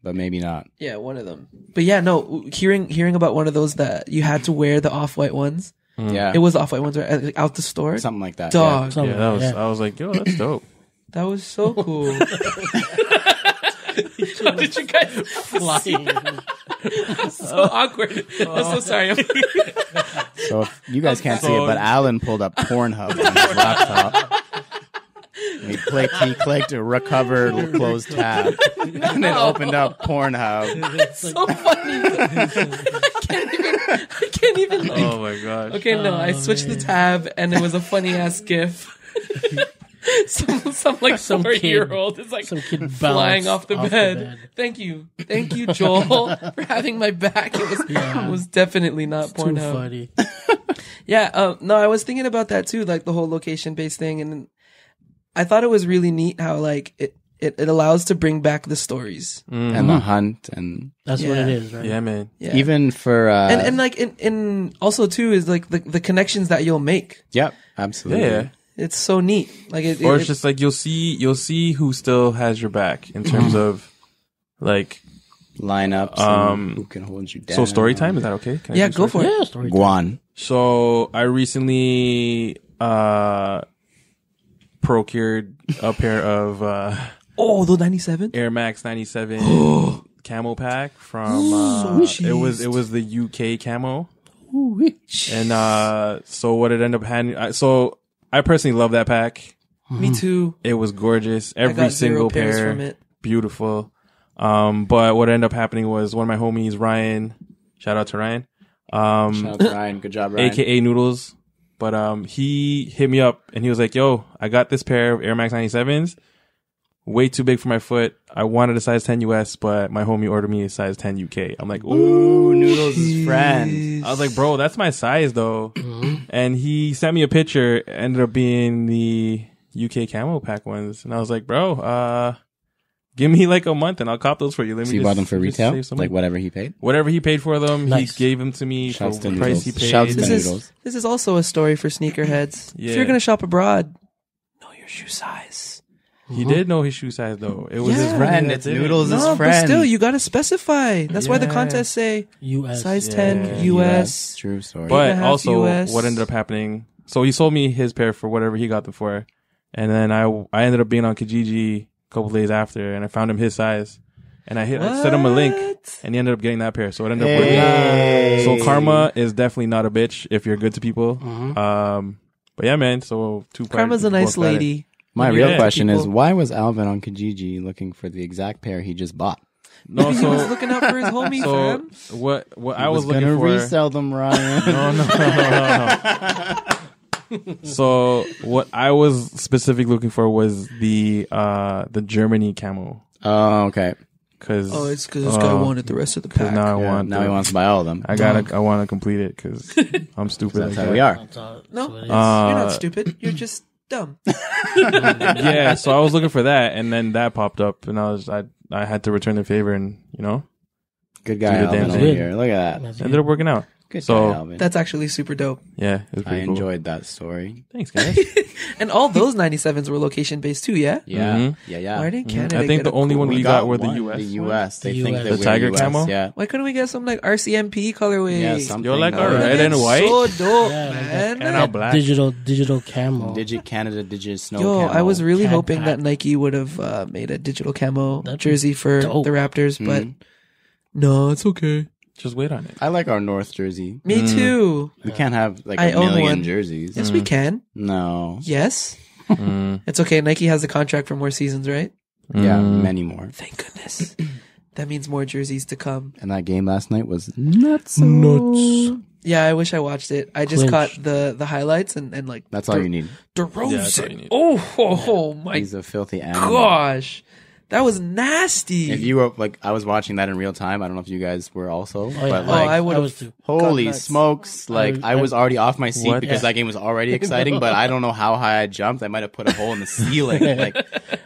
Speaker 4: but maybe not.
Speaker 1: Yeah, one of them. But yeah, no, hearing about one of those that you had to wear the off-white ones.
Speaker 4: Yeah,
Speaker 1: It was the off-white ones, right? Like, out the store.
Speaker 4: something like that.
Speaker 1: Dog.
Speaker 2: Something
Speaker 3: Yeah, that
Speaker 2: like
Speaker 3: was.
Speaker 2: that.
Speaker 3: I was like, yo, that's dope.
Speaker 1: That was so cool. How did you guys
Speaker 2: Flying.
Speaker 1: so awkward? I'm so sorry.
Speaker 4: Yeah. So if you guys can't see it, but Alan pulled up Pornhub on his laptop. And he clicked a recover closed tab, and it opened up Pornhub.
Speaker 1: It's so funny. I can't even like.
Speaker 3: Oh my god.
Speaker 1: Okay, no, I switched the tab and it was a funny ass gif. some like
Speaker 2: Some
Speaker 1: 4-year-old is like
Speaker 2: Some kid
Speaker 1: flying
Speaker 2: bounced
Speaker 1: off the bed. Thank you, Joel, for having my back. It was definitely not
Speaker 2: Too
Speaker 1: Pornhub.
Speaker 2: funny.
Speaker 1: Yeah, no, I was thinking about that too, like the whole location based thing, and I thought it was really neat how like it allows to bring back the stories.
Speaker 4: And the hunt, and
Speaker 2: That's what it is, right?
Speaker 3: Yeah, man.
Speaker 1: Yeah.
Speaker 4: even for
Speaker 1: and like in also too is like the connections that you'll make.
Speaker 4: yep, absolutely.
Speaker 3: Yeah.
Speaker 1: It's so neat. Like
Speaker 3: Or it's just like you'll see who still has your back in terms of like
Speaker 4: lineups. And who can hold you down?
Speaker 3: So story time, is that okay? Can I
Speaker 1: Yeah,
Speaker 3: do
Speaker 1: go
Speaker 3: story
Speaker 1: for it.
Speaker 2: Yeah, story time.
Speaker 4: Guan.
Speaker 3: So I recently procured a pair of
Speaker 1: Oh, the 97?
Speaker 3: Air Max 97 camo pack from it was the UK camo. And so what it ended up having, so I personally love that pack.
Speaker 1: Me too.
Speaker 3: It was gorgeous.
Speaker 1: I
Speaker 3: Every
Speaker 1: got 0
Speaker 3: single
Speaker 1: pairs
Speaker 3: pair
Speaker 1: from it.
Speaker 3: beautiful. But what ended up happening was one of my homies, Ryan, shout out to Ryan,
Speaker 4: Shout out to Ryan. Good job, Ryan.
Speaker 3: aka Noodles. But he hit me up and he was like, "Yo, I got this pair of Air Max 97s. Way too big for my foot. I wanted a size 10 US, but my homie ordered me a size 10 UK." I'm like, "Ooh."
Speaker 4: Ooh, Noodles' friend.
Speaker 3: I was like, "Bro, that's my size though." And he sent me a picture. Ended up being the UK camo pack ones, and I was like, "Bro, give me like a month and I'll cop those for you." Let
Speaker 4: So
Speaker 3: me
Speaker 4: you
Speaker 3: just,
Speaker 4: bought them for
Speaker 3: just
Speaker 4: retail?
Speaker 3: save some
Speaker 4: Like
Speaker 3: money.
Speaker 4: whatever he paid?
Speaker 3: Whatever he paid for them,
Speaker 2: Nice.
Speaker 3: he gave them to me
Speaker 4: Shouts
Speaker 3: for
Speaker 4: to
Speaker 3: the price he
Speaker 4: Noodles.
Speaker 3: paid.
Speaker 4: Shouts to
Speaker 1: This is
Speaker 4: Noodles.
Speaker 1: this is also a story for sneakerheads. If
Speaker 3: Yeah.
Speaker 1: you're gonna shop abroad, know your shoe size.
Speaker 3: He did know his shoe size though. It was his
Speaker 1: Yeah.
Speaker 4: Friend,
Speaker 3: that
Speaker 4: it's
Speaker 3: did it.
Speaker 4: Noodles'
Speaker 1: No,
Speaker 4: friend.
Speaker 1: but still, you gotta specify. That's why the
Speaker 3: Yeah.
Speaker 1: contests say
Speaker 2: US.
Speaker 1: size
Speaker 3: Yeah.
Speaker 1: 10
Speaker 4: US.
Speaker 1: US.
Speaker 4: True story.
Speaker 3: But
Speaker 1: 8.5
Speaker 3: also,
Speaker 1: US.
Speaker 3: what ended up happening? So he sold me his pair for whatever he got them for, and then I ended up being on Kijiji a couple days after, and I found him his size, and I sent him a link,
Speaker 1: What?
Speaker 3: and he ended up getting that pair. So it ended up working out.
Speaker 4: Hey.
Speaker 3: So karma is definitely not a bitch if you're good to people.
Speaker 2: Mm-hmm.
Speaker 3: But yeah, man. So
Speaker 1: Karma's a nice lady.
Speaker 4: My real
Speaker 3: Yeah.
Speaker 4: question is,
Speaker 1: People-
Speaker 4: why was Alvin on Kijiji looking for the exact pair he just bought?
Speaker 3: No,
Speaker 1: He was
Speaker 3: so
Speaker 1: looking out for his homie,
Speaker 3: so
Speaker 1: fam.
Speaker 3: what I
Speaker 4: He
Speaker 3: was looking
Speaker 4: gonna
Speaker 3: for.
Speaker 4: resell them, Ryan.
Speaker 3: No. So what I was specifically looking for was the Germany camo,
Speaker 4: Oh, okay.
Speaker 3: because
Speaker 1: Oh, it's because this guy wanted the rest of the pack.
Speaker 3: now I
Speaker 4: Yeah,
Speaker 3: want
Speaker 4: now he wants to buy all of them.
Speaker 3: I want to complete it because I'm stupid.
Speaker 4: That's
Speaker 3: like
Speaker 4: how
Speaker 3: that.
Speaker 4: we are.
Speaker 1: No.
Speaker 2: what it is.
Speaker 1: You're not stupid. You're just dumb.
Speaker 3: Yeah, so I was looking for that, and then that popped up, and I had to return the favor, and
Speaker 4: Good guy,
Speaker 3: Do the damn
Speaker 4: Alvin over
Speaker 3: thing.
Speaker 4: here. Look at that.
Speaker 2: That's
Speaker 3: ended up working out.
Speaker 4: Good
Speaker 3: So-
Speaker 4: guy, Alvin.
Speaker 1: That's actually super dope.
Speaker 3: Yeah, it was
Speaker 4: I
Speaker 3: pretty cool.
Speaker 4: enjoyed that story.
Speaker 3: Thanks, guys.
Speaker 1: And all those 97s were location based too, yeah?
Speaker 4: Yeah,
Speaker 3: Mhm.
Speaker 4: yeah.
Speaker 1: Why didn't Canada
Speaker 3: I think
Speaker 1: get
Speaker 3: the
Speaker 1: a
Speaker 3: only
Speaker 1: cool
Speaker 3: one
Speaker 1: one?
Speaker 3: we got were the
Speaker 4: one,
Speaker 3: US.
Speaker 4: The US. They
Speaker 2: The
Speaker 4: think
Speaker 2: US.
Speaker 4: they
Speaker 3: The
Speaker 4: were
Speaker 3: tiger
Speaker 4: US,
Speaker 3: camo?
Speaker 4: Yeah.
Speaker 1: Why couldn't we get some like RCMP colorway?
Speaker 4: Yeah, something.
Speaker 3: You're like,
Speaker 1: That
Speaker 3: all
Speaker 1: would've
Speaker 3: red
Speaker 1: been
Speaker 3: and white?
Speaker 1: So dope,
Speaker 2: Yeah, like
Speaker 1: man.
Speaker 3: And all black.
Speaker 2: digital camo.
Speaker 4: Digit Canada, Digit Snow
Speaker 1: Yo,
Speaker 4: camo.
Speaker 1: I was really
Speaker 2: Cat
Speaker 1: hoping
Speaker 2: pack.
Speaker 1: that Nike would have made a digital camo
Speaker 2: That'd be
Speaker 1: jersey for
Speaker 2: dope.
Speaker 1: the Raptors, but
Speaker 4: Mhm.
Speaker 1: no, it's okay.
Speaker 3: Just wait on it.
Speaker 4: I like our North jersey.
Speaker 1: Me too.
Speaker 4: We can't have like
Speaker 1: I
Speaker 4: a
Speaker 1: own
Speaker 4: million
Speaker 1: one.
Speaker 4: jerseys.
Speaker 1: Yes, we can.
Speaker 4: No.
Speaker 1: Yes.
Speaker 3: Mm.
Speaker 1: It's okay. Nike has a contract for more seasons, right?
Speaker 4: Yeah,
Speaker 3: Mm.
Speaker 4: many more.
Speaker 1: Thank goodness. That means more jerseys to come.
Speaker 4: And that game last night was nuts.
Speaker 2: Nuts.
Speaker 1: Yeah, I wish I watched it. I just
Speaker 2: Clinch.
Speaker 1: caught the highlights and like
Speaker 4: That's all you need.
Speaker 1: DeRozan.
Speaker 3: Yeah, that's all you need.
Speaker 1: Oh my
Speaker 4: He's a filthy animal.
Speaker 1: gosh. That was nasty.
Speaker 4: If you were like, I was watching that in real time. I don't know if you guys were also,
Speaker 2: yeah.
Speaker 4: but
Speaker 2: Oh,
Speaker 4: like,
Speaker 1: I would
Speaker 2: was
Speaker 1: have.
Speaker 2: too.
Speaker 4: holy
Speaker 1: nuts.
Speaker 4: smokes! Like, I was already off my seat
Speaker 3: What?
Speaker 4: because
Speaker 2: Yeah.
Speaker 4: that game was already exciting. But I don't know how high I jumped. I might have put a hole in the ceiling. Like,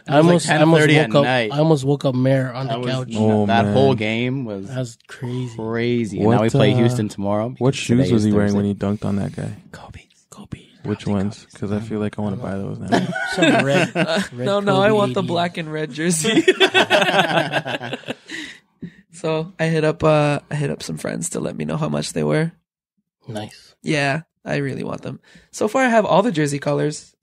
Speaker 2: I almost
Speaker 4: 10:30 at
Speaker 2: woke up.
Speaker 4: night.
Speaker 2: I almost woke up Mayor on
Speaker 4: that
Speaker 2: the
Speaker 4: was
Speaker 2: couch.
Speaker 3: Oh,
Speaker 4: that
Speaker 3: man.
Speaker 4: whole game was
Speaker 2: That's crazy.
Speaker 4: crazy. And
Speaker 3: What,
Speaker 4: now we play
Speaker 3: uh,
Speaker 4: Houston tomorrow.
Speaker 3: What
Speaker 4: because
Speaker 3: shoes
Speaker 4: today
Speaker 3: was
Speaker 4: is
Speaker 3: he wearing
Speaker 4: Thursday.
Speaker 3: when he dunked on that guy?
Speaker 4: Kobe.
Speaker 2: Kobe.
Speaker 3: Which ones? Because I feel like I want to buy those now.
Speaker 2: Some red.
Speaker 1: No,
Speaker 2: Kobe
Speaker 1: I want the
Speaker 2: 80.
Speaker 1: black and red jersey. So I hit up some friends to let me know how much they were.
Speaker 2: Nice.
Speaker 1: Yeah, I really want them. So far, I have all the jersey colors,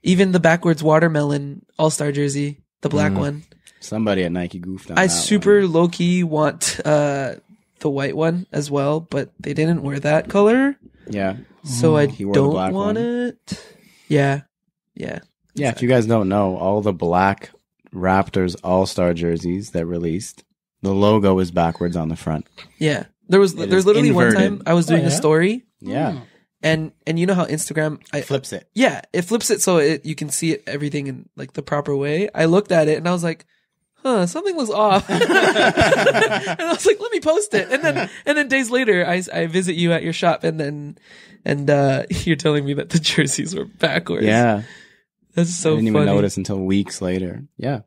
Speaker 1: even the backwards watermelon all-star jersey, the black one.
Speaker 4: Somebody at Nike goofed on
Speaker 1: I
Speaker 4: that
Speaker 1: super
Speaker 4: one.
Speaker 1: low key want the white one as well, but they didn't wear that color,
Speaker 4: Yeah.
Speaker 1: so I
Speaker 4: He wore the
Speaker 1: don't
Speaker 4: black
Speaker 1: want
Speaker 4: one.
Speaker 1: it. Yeah.
Speaker 4: Yeah, if you guys don't know, all the black Raptors All-Star jerseys that released, the logo is backwards on the front.
Speaker 1: Yeah. There's
Speaker 4: is
Speaker 1: literally one
Speaker 4: inverted.
Speaker 1: time I was doing
Speaker 2: Oh,
Speaker 1: a
Speaker 2: yeah?
Speaker 1: story
Speaker 4: Yeah.
Speaker 1: and you know how Instagram
Speaker 4: Flips it.
Speaker 1: yeah, it flips it so you can see it everything in like the proper way. I looked at it and I was like, something was off. And I was like, let me post it. And then days later I visit you at your shop and you're telling me that the jerseys were backwards.
Speaker 4: Yeah.
Speaker 1: That's so
Speaker 4: I didn't
Speaker 1: funny.
Speaker 4: even notice until weeks later. Yeah.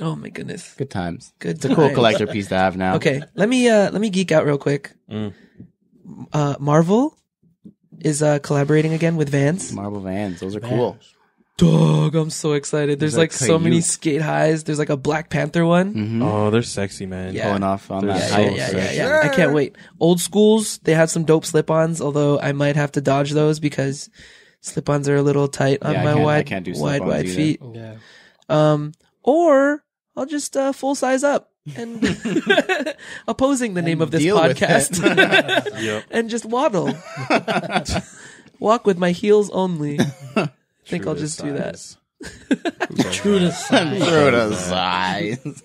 Speaker 1: Oh my goodness.
Speaker 4: Good times.
Speaker 1: Good
Speaker 4: It's a cool
Speaker 1: times.
Speaker 4: collector piece to have now.
Speaker 1: Okay, let me geek out real quick.
Speaker 3: Mm.
Speaker 1: Marvel is collaborating again with Vans.
Speaker 4: Marble Vans. Those are cool.
Speaker 1: Dog, I'm so excited. There's
Speaker 4: There's
Speaker 1: like
Speaker 4: a
Speaker 1: so many
Speaker 4: Coyote.
Speaker 1: skate highs. There's like a Black Panther one.
Speaker 4: Mhm.
Speaker 3: Oh, they're sexy, man.
Speaker 1: Yeah.
Speaker 4: Pulling off on
Speaker 3: They're
Speaker 4: that
Speaker 3: so
Speaker 4: height.
Speaker 1: Yeah. I can't wait. Old schools, they have some dope slip-ons, although I might have to dodge those because slip-ons are a little tight on
Speaker 4: Yeah,
Speaker 1: my
Speaker 4: I can't do
Speaker 1: wide
Speaker 4: slip-ons either.
Speaker 1: feet.
Speaker 2: Yeah.
Speaker 1: Or I'll just full size up and opposing the name of this
Speaker 4: deal with
Speaker 1: podcast
Speaker 4: it.
Speaker 3: Yep.
Speaker 1: and just waddle. Walk with my heels only. I think
Speaker 3: True
Speaker 1: I'll
Speaker 3: to
Speaker 1: just do that.
Speaker 3: size.
Speaker 2: True to size.
Speaker 4: Throw the size.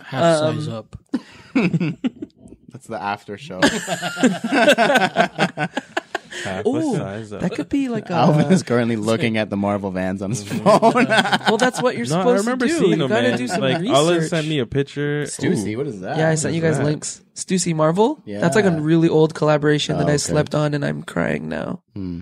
Speaker 2: Half size up.
Speaker 4: That's the after show.
Speaker 3: Half
Speaker 1: Ooh,
Speaker 3: a size up.
Speaker 1: that could be like
Speaker 4: Alvin
Speaker 1: a.
Speaker 4: is currently looking at the Marvel Vans on his phone.
Speaker 1: Well, that's what you're
Speaker 3: No, I
Speaker 1: supposed
Speaker 3: remember
Speaker 1: to do.
Speaker 3: seeing
Speaker 1: You
Speaker 3: them,
Speaker 1: gotta
Speaker 3: man.
Speaker 1: do some
Speaker 3: Like,
Speaker 1: research.
Speaker 3: Ola sent me a picture.
Speaker 4: Stussy,
Speaker 3: Ooh.
Speaker 4: what is that?
Speaker 1: Yeah, I sent you guys
Speaker 3: that?
Speaker 1: links. Stussy Marvel.
Speaker 4: Yeah.
Speaker 1: That's like a really old collaboration that
Speaker 4: Oh,
Speaker 1: I
Speaker 4: okay.
Speaker 1: slept on, and I'm crying now.
Speaker 4: Hmm.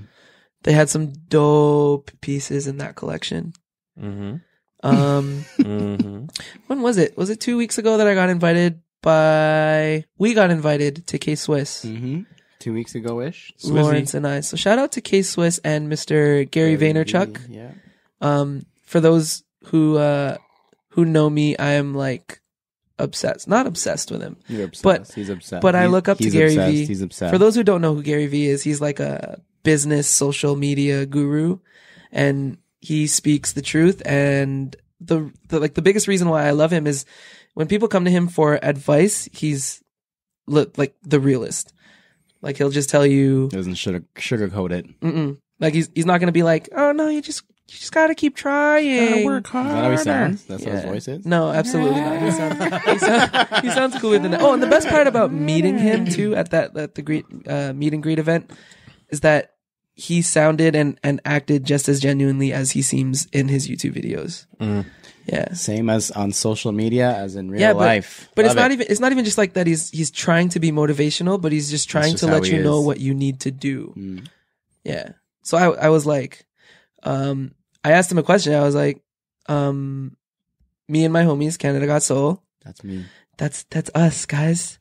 Speaker 1: They had some dope pieces in that collection.
Speaker 3: Mm-hmm.
Speaker 1: Um,
Speaker 3: Mm-hmm.
Speaker 1: when was it? Was it 2 weeks ago that I got invited by? We got invited to K Swiss,
Speaker 4: Mm-hmm. 2 weeks ago-ish.
Speaker 1: Lawrence and I. So shout out to K Swiss and Mr. Gary Vaynerchuk.
Speaker 4: Yeah.
Speaker 1: For those who know me, I am like obsessed. Not obsessed with him.
Speaker 4: You're obsessed.
Speaker 1: But-
Speaker 4: he's obsessed.
Speaker 1: but I look up to
Speaker 4: He's
Speaker 1: Gary
Speaker 4: obsessed.
Speaker 1: Vee.
Speaker 4: He's obsessed.
Speaker 1: For those who don't know who Gary Vee is, he's like a business social media guru, and he speaks the truth. And the biggest reason why I love him is when people come to him for advice, he's like the realist. Like he'll just tell you,
Speaker 4: doesn't sugarcoat it.
Speaker 1: like he's not gonna be like, oh no, you just gotta keep trying.
Speaker 3: Work hard.
Speaker 4: Is that how he sounds? That's how his
Speaker 1: Yeah.
Speaker 4: voice is?
Speaker 1: No, absolutely not. He sounds cooler than that. Oh, and the best part about meeting him too at the greet meet and greet event is that he sounded and acted just as genuinely as he seems in his YouTube videos.
Speaker 3: Mm.
Speaker 1: Yeah.
Speaker 4: Same as on social media as in real
Speaker 1: Yeah, but-
Speaker 4: life.
Speaker 1: But
Speaker 4: Love
Speaker 1: it's not even just like that he's trying to be motivational, but he's just trying
Speaker 4: just
Speaker 1: to
Speaker 4: how
Speaker 1: let
Speaker 4: he
Speaker 1: you know
Speaker 4: is.
Speaker 1: what you need to do.
Speaker 4: Mm.
Speaker 1: Yeah. So I was like, I asked him a question. I was like, me and my homies, Canada Got Soul.
Speaker 4: That's me.
Speaker 1: That's us, guys.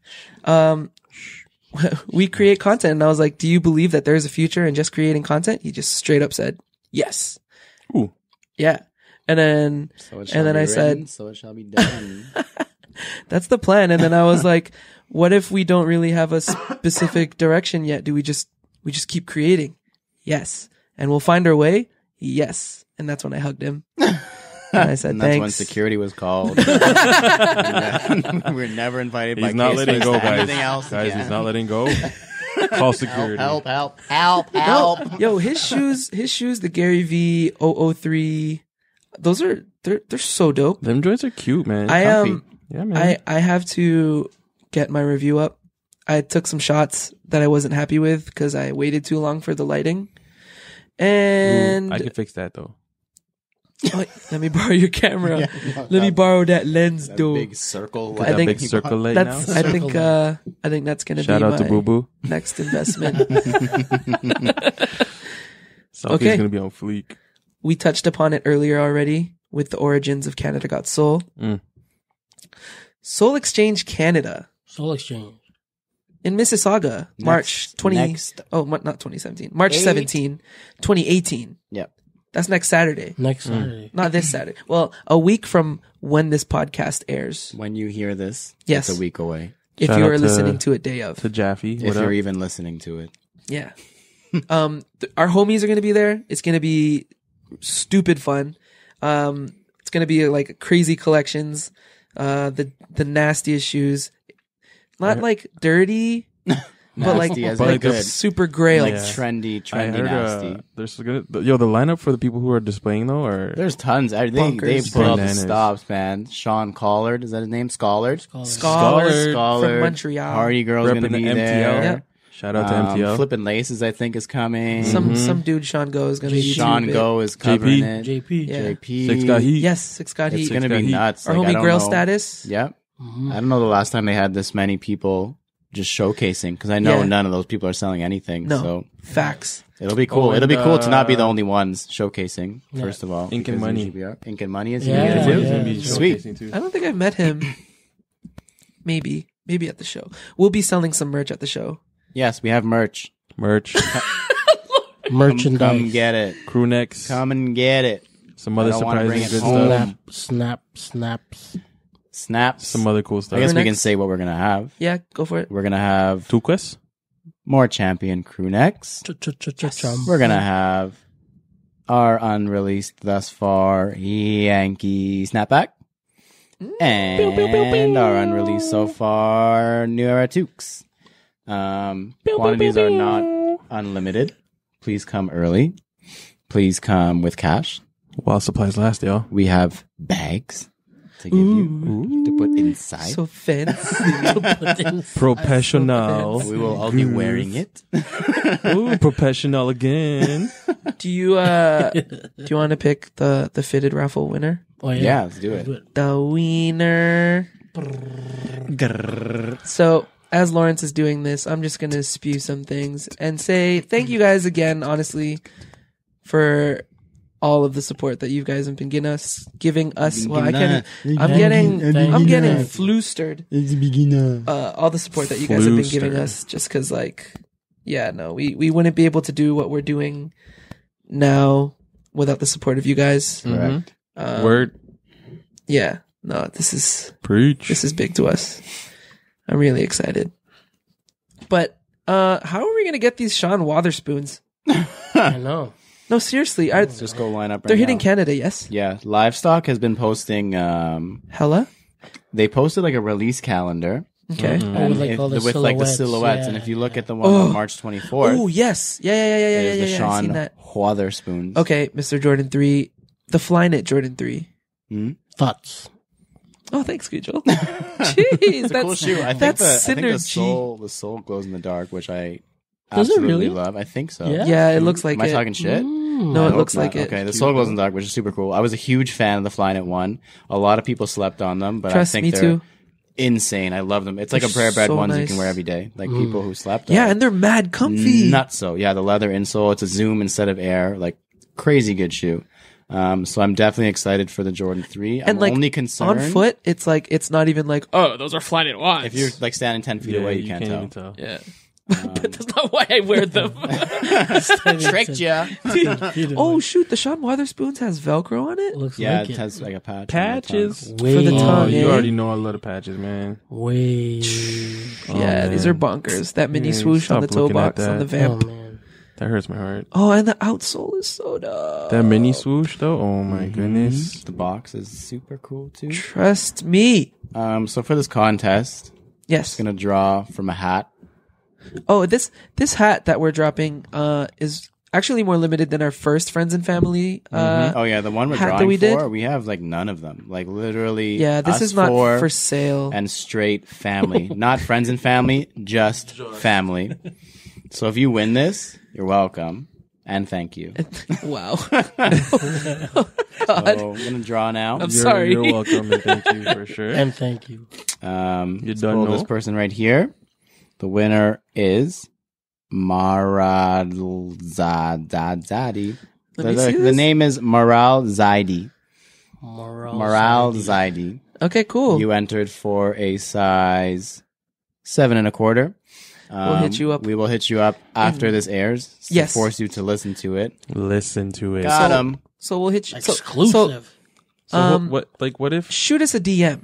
Speaker 1: We create content, and I was like, do you believe that there's a future in just creating content? He just straight up said, yes.
Speaker 3: Ooh.
Speaker 1: Yeah. And then
Speaker 4: So it
Speaker 1: And then
Speaker 4: be
Speaker 1: I
Speaker 4: written,
Speaker 1: said-
Speaker 4: so it shall be done.
Speaker 1: that's the plan. And then I was like, what if we don't really have a specific direction yet? Do we just keep creating? Yes. And we'll find our way? Yes. And that's when I hugged him. And I said,
Speaker 4: And that's when
Speaker 1: thanks.
Speaker 4: security was called. we were never invited by
Speaker 3: He's not letting
Speaker 4: K-Swiss
Speaker 3: go,
Speaker 4: to
Speaker 3: guys.
Speaker 4: anything else
Speaker 3: Guys,
Speaker 4: again.
Speaker 3: he's not letting go. Call security.
Speaker 4: Help, help.
Speaker 1: No, yo, his shoes, the Gary V 003, those are, they're so dope.
Speaker 3: Them joints are cute, man.
Speaker 1: I
Speaker 4: comfy.
Speaker 3: yeah, man.
Speaker 1: I have to get my review up. I took some shots that I wasn't happy with because I waited too long for the lighting. And
Speaker 3: I can fix that though.
Speaker 1: oh, let me borrow your camera.
Speaker 4: Yeah, no,
Speaker 1: Let me
Speaker 4: that-
Speaker 1: borrow that lens,
Speaker 4: that
Speaker 1: though.
Speaker 4: big circle.
Speaker 3: Put
Speaker 1: I
Speaker 3: that
Speaker 1: think
Speaker 3: big circle light now.
Speaker 1: That's I think that's gonna
Speaker 3: Shout
Speaker 1: be
Speaker 3: out to
Speaker 1: my
Speaker 3: Boo Boo.
Speaker 1: next investment.
Speaker 3: Something's
Speaker 1: Okay.
Speaker 3: gonna be on fleek.
Speaker 1: We touched upon it earlier already with the origins of Canada Got Soul.
Speaker 3: Mm.
Speaker 1: Soul Exchange Canada
Speaker 2: Soul Exchange.
Speaker 1: in Mississauga, March 20.
Speaker 4: Next.
Speaker 1: Oh, not 2017. March
Speaker 4: 8.
Speaker 1: 17, 2018.
Speaker 4: Yep.
Speaker 1: That's next Saturday.
Speaker 2: Next Saturday.
Speaker 1: Not this Saturday. Well, a week from when this podcast airs.
Speaker 4: When you hear this,
Speaker 1: Yes.
Speaker 4: it's a week away.
Speaker 1: If
Speaker 3: Shout
Speaker 1: you
Speaker 3: out
Speaker 1: are
Speaker 3: to-
Speaker 1: listening to it day of.
Speaker 3: To Jaffe.
Speaker 4: If
Speaker 3: What
Speaker 4: you're
Speaker 3: up?
Speaker 4: even listening to it.
Speaker 1: Yeah. Our homies are going to be there. It's going to be stupid fun. It's going to be like crazy collections. The nastiest shoes. Not like dirty, but like,
Speaker 4: Nasty as
Speaker 3: but
Speaker 4: in
Speaker 3: like a
Speaker 4: good.
Speaker 1: super grail.
Speaker 4: Like
Speaker 3: Yeah.
Speaker 4: trendy,
Speaker 3: I heard
Speaker 4: nasty.
Speaker 3: there's gonna the lineup for the people who are displaying though, or
Speaker 4: There's tons. They
Speaker 1: Bunkers.
Speaker 4: pull out the
Speaker 3: Bananas.
Speaker 4: stops, man. Sean Collard, is that his name? Schollard?
Speaker 1: Scholar
Speaker 4: Schollard.
Speaker 1: from Montreal.
Speaker 4: Party Girl's gonna
Speaker 3: repping the
Speaker 4: be
Speaker 3: MTL.
Speaker 4: there.
Speaker 1: Yep.
Speaker 3: Shout out to MTL.
Speaker 4: Flippin' Laces, I think, is coming.
Speaker 1: Some dude, Sean Go, is going to be
Speaker 4: Sean
Speaker 1: too big.
Speaker 4: Go is covering it.
Speaker 2: JP.
Speaker 1: Yeah.
Speaker 4: JP.
Speaker 3: Six got heat.
Speaker 1: Yes, Six got
Speaker 4: It's
Speaker 1: heat.
Speaker 4: gonna
Speaker 3: got
Speaker 4: be
Speaker 3: heat.
Speaker 4: nuts.
Speaker 1: Our
Speaker 4: Like, I
Speaker 1: homie
Speaker 4: don't
Speaker 1: Grail
Speaker 4: know.
Speaker 1: Status.
Speaker 4: Yep.
Speaker 2: Mhm.
Speaker 4: I don't know the last time they had this many people just showcasing, because I know
Speaker 1: Yeah.
Speaker 4: none of those people are selling anything.
Speaker 1: No.
Speaker 4: So
Speaker 1: Facts.
Speaker 4: it'll be cool.
Speaker 3: Oh,
Speaker 4: It'll be
Speaker 3: and,
Speaker 4: cool to not be the only ones showcasing.
Speaker 2: Yeah.
Speaker 4: First of all,
Speaker 3: Ink and
Speaker 4: because
Speaker 3: Money.
Speaker 4: usually we are. Ink and Money is
Speaker 2: Yeah,
Speaker 4: here too.
Speaker 2: yeah.
Speaker 3: Gonna be
Speaker 4: Sweet.
Speaker 3: showcasing too.
Speaker 1: I don't think I've met him. Maybe at the show. We'll be selling some merch at the show.
Speaker 4: Yes, we have merch.
Speaker 3: Merch.
Speaker 2: merchandise.
Speaker 4: Come get it.
Speaker 3: Crew necks,
Speaker 4: Come and get it.
Speaker 3: some other
Speaker 4: I don't wanna bring
Speaker 3: surprising
Speaker 4: it
Speaker 3: good
Speaker 4: home.
Speaker 3: stuff,
Speaker 2: Snaps.
Speaker 4: Snaps.
Speaker 3: some other cool
Speaker 4: I
Speaker 3: stuff.
Speaker 4: guess we can
Speaker 1: Next.
Speaker 4: say what we're gonna have.
Speaker 1: Yeah, go for it.
Speaker 4: We're gonna have
Speaker 3: Tuquas,
Speaker 4: more champion crew necks.
Speaker 2: Chum.
Speaker 4: We're gonna have our unreleased thus far Yankee snapback. And our unreleased so far New Era Tukes. Quantities are not unlimited. Please come early. Please come with cash.
Speaker 3: while supplies last, y'all.
Speaker 4: We have bags to give you to put inside.
Speaker 1: So fancy.
Speaker 3: Professional.
Speaker 4: we will all be wearing it.
Speaker 3: Ooh, professional again.
Speaker 1: Do you want to pick the fitted raffle winner?
Speaker 2: Oh,
Speaker 4: Yeah, let's do it.
Speaker 1: The wiener. So as Lawrence is doing this, I'm just gonna spew some things and say thank you guys again, honestly, for all of the support that you guys have been giving us. Well, I'm getting flustered. All the support that you guys have been giving us, just because, like, yeah, no, we wouldn't be able to do what we're doing now without the support of you guys.
Speaker 4: Correct.
Speaker 3: Word.
Speaker 1: Yeah, no, this is
Speaker 3: Preach.
Speaker 1: big to us. I'm really excited. But how are we gonna get these Sean Wotherspoons?
Speaker 2: I know.
Speaker 1: No, seriously,
Speaker 4: Just go line up right
Speaker 1: they're hitting
Speaker 4: now.
Speaker 1: Canada, yes?
Speaker 4: Yeah, Livestock has been posting.
Speaker 1: Hella?
Speaker 4: They posted like a release calendar
Speaker 1: Okay.
Speaker 2: Oh, with like all the
Speaker 4: with like the silhouettes,
Speaker 2: yeah.
Speaker 4: and if you look at the one on March 24th,
Speaker 1: Oh, yes. Yeah.
Speaker 4: there's the
Speaker 1: I've seen
Speaker 4: Sean
Speaker 1: that.
Speaker 4: Wotherspoons.
Speaker 1: Okay, Mr. Jordan 3. The Flyknit Jordan 3.
Speaker 2: Thoughts.
Speaker 1: Oh, thanks, Gujal. Jeez,
Speaker 4: It's a cool shoe. I think
Speaker 1: that's
Speaker 4: the
Speaker 1: synergy.
Speaker 4: the sole glows in the dark, which I
Speaker 2: Does it
Speaker 4: absolutely
Speaker 2: really?
Speaker 4: love. I think so.
Speaker 2: Yeah?
Speaker 1: Yeah, it looks like
Speaker 4: Am I
Speaker 1: it.
Speaker 4: talking shit?
Speaker 1: No,
Speaker 4: I
Speaker 1: it
Speaker 4: hope
Speaker 1: looks
Speaker 4: not.
Speaker 1: like it.
Speaker 4: Okay, the soul glows in the dark, which is super cool. I was a huge fan of the Flyknit one. A lot of people slept on them, but
Speaker 1: Trust
Speaker 4: I think
Speaker 1: me
Speaker 4: they're
Speaker 1: too.
Speaker 4: insane. I love them. It's like
Speaker 1: They're
Speaker 4: a prayer bread
Speaker 1: so
Speaker 4: ones you
Speaker 1: nice.
Speaker 4: can wear every day. Like people who slept.
Speaker 1: Yeah,
Speaker 4: are
Speaker 1: and they're mad comfy.
Speaker 4: nuts. So yeah, the leather insole. It's a Zoom instead of Air. Like crazy good shoe. So I'm definitely excited for the Jordan 3. I'm
Speaker 1: And like
Speaker 4: only concerned
Speaker 1: on foot, it's like it's not even like, oh, those are Flyknit ones.
Speaker 4: if you're like standing 10 feet away, you can't tell.
Speaker 3: even tell.
Speaker 1: Yeah. But that's not why I wear them.
Speaker 4: Tricked ya.
Speaker 1: Oh shoot, the Sean Wotherspoons has Velcro on it?
Speaker 2: Looks
Speaker 4: Yeah,
Speaker 2: like
Speaker 4: it has like a patch. on the
Speaker 3: Patches.
Speaker 4: tongue.
Speaker 2: Way,
Speaker 1: For the
Speaker 3: Oh,
Speaker 1: tongue,
Speaker 3: you
Speaker 1: eh?
Speaker 3: already know I love the patches, man.
Speaker 2: way.
Speaker 1: Yeah, these are bonkers. That mini swoosh on the
Speaker 3: stop
Speaker 1: toe
Speaker 3: looking at
Speaker 1: box on the
Speaker 3: that.
Speaker 2: Oh
Speaker 1: vamp.
Speaker 2: man.
Speaker 3: That hurts my heart.
Speaker 1: Oh, and the outsole is so dope.
Speaker 3: That mini swoosh though. Oh my goodness.
Speaker 4: The box is super cool too.
Speaker 1: Trust me.
Speaker 4: So for this contest,
Speaker 1: Yes.
Speaker 4: gonna draw from a hat.
Speaker 1: Oh, this hat that we're dropping is actually more limited than our first friends and family.
Speaker 4: Oh yeah, the one we're
Speaker 1: hat that
Speaker 4: drawing
Speaker 1: we
Speaker 4: for,
Speaker 1: did?
Speaker 4: we have like none of them. Like literally,
Speaker 1: Yeah, this
Speaker 4: us
Speaker 1: is not
Speaker 4: four
Speaker 1: for sale.
Speaker 4: and straight family, not friends and family, just family. So if you win this, you're welcome and thank you.
Speaker 1: Wow.
Speaker 4: So I'm gonna draw now.
Speaker 1: I'm sorry.
Speaker 3: You're welcome and thank you for sure.
Speaker 2: And thank you.
Speaker 4: Let's
Speaker 3: don't
Speaker 4: pull
Speaker 3: know?
Speaker 4: this person right here. The winner is Maral Zadadi.
Speaker 1: Let me see
Speaker 4: The
Speaker 1: this.
Speaker 4: name is Maral Zaidi.
Speaker 2: Moral.
Speaker 4: Maral Zaidi.
Speaker 1: Okay, cool.
Speaker 4: You entered for a size 7.25.
Speaker 1: We'll hit you up.
Speaker 4: We will hit you up after this airs. To
Speaker 1: Yes.
Speaker 4: force you to listen to it.
Speaker 3: Listen to it.
Speaker 4: Got him.
Speaker 1: So we'll hit you.
Speaker 2: Exclusive.
Speaker 3: So what if
Speaker 1: Shoot us a DM.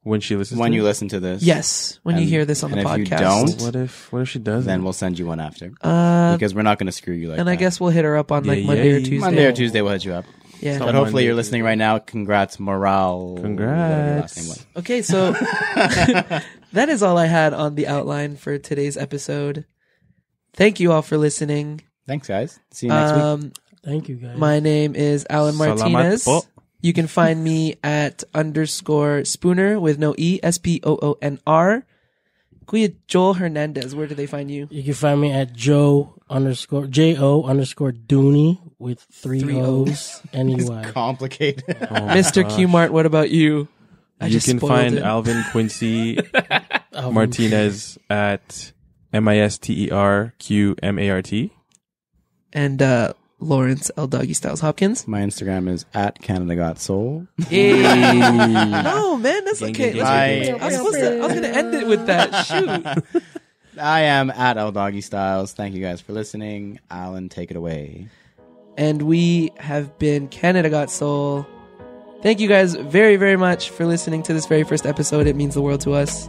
Speaker 3: when she listens
Speaker 4: When
Speaker 3: to
Speaker 4: you
Speaker 3: it?
Speaker 4: listen to this.
Speaker 1: Yes, when you
Speaker 4: And-
Speaker 1: hear this on the
Speaker 4: and if you
Speaker 1: podcast.
Speaker 4: don't,
Speaker 3: What if she doesn't?
Speaker 4: then we'll send you one after.
Speaker 1: Uh,
Speaker 4: Because we're not going to screw you like
Speaker 1: and
Speaker 4: that.
Speaker 1: I guess we'll hit her up on like
Speaker 3: Yeah,
Speaker 1: Monday or
Speaker 3: yeah.
Speaker 1: Tuesday.
Speaker 4: Monday or Tuesday we'll hit you up.
Speaker 1: Yeah.
Speaker 4: But hopefully
Speaker 3: Monday,
Speaker 4: you're listening right now. Congrats, Morale.
Speaker 3: Congrats.
Speaker 4: whatever your last name was.
Speaker 1: Okay, so that is all I had on the outline for today's episode. Thank you all for listening.
Speaker 4: Thanks, guys. See you next week.
Speaker 2: Thank you guys.
Speaker 1: My name is Alan
Speaker 3: Salamat
Speaker 1: Martinez.
Speaker 3: po.
Speaker 1: You can find me at _Spooner with no E, SPOONR. Kuya Joel Hernandez, where do they find you?
Speaker 2: You can find me at JO_Dooney with three O's NEY.
Speaker 4: Complicated.
Speaker 1: Mr. Q Mart, what about you? I
Speaker 3: You
Speaker 1: just
Speaker 3: can
Speaker 1: spoiled
Speaker 3: find
Speaker 1: it.
Speaker 3: Alvin Quincy Martinez at MISTERQMART.
Speaker 1: And Lawrence L. Doggy Styles Hopkins.
Speaker 4: My Instagram is at CanadaGotSoul.
Speaker 1: Hey. No, man, that's
Speaker 3: Gang,
Speaker 1: okay.
Speaker 3: gang,
Speaker 1: Let's-
Speaker 3: gang,
Speaker 4: Bye.
Speaker 1: I was going to end it with that. Shoot.
Speaker 4: I am at El Doggy Styles. Thank you guys for listening. Alan, take it away.
Speaker 1: And we have been Canada Got Soul. Thank you guys very, very much for listening to this very first episode. It means the world to us.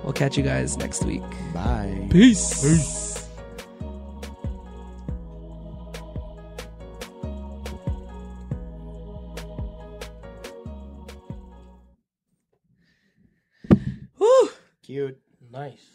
Speaker 1: We'll catch you guys next week.
Speaker 4: Bye.
Speaker 1: Peace. Woo!
Speaker 4: Cute.
Speaker 2: Nice.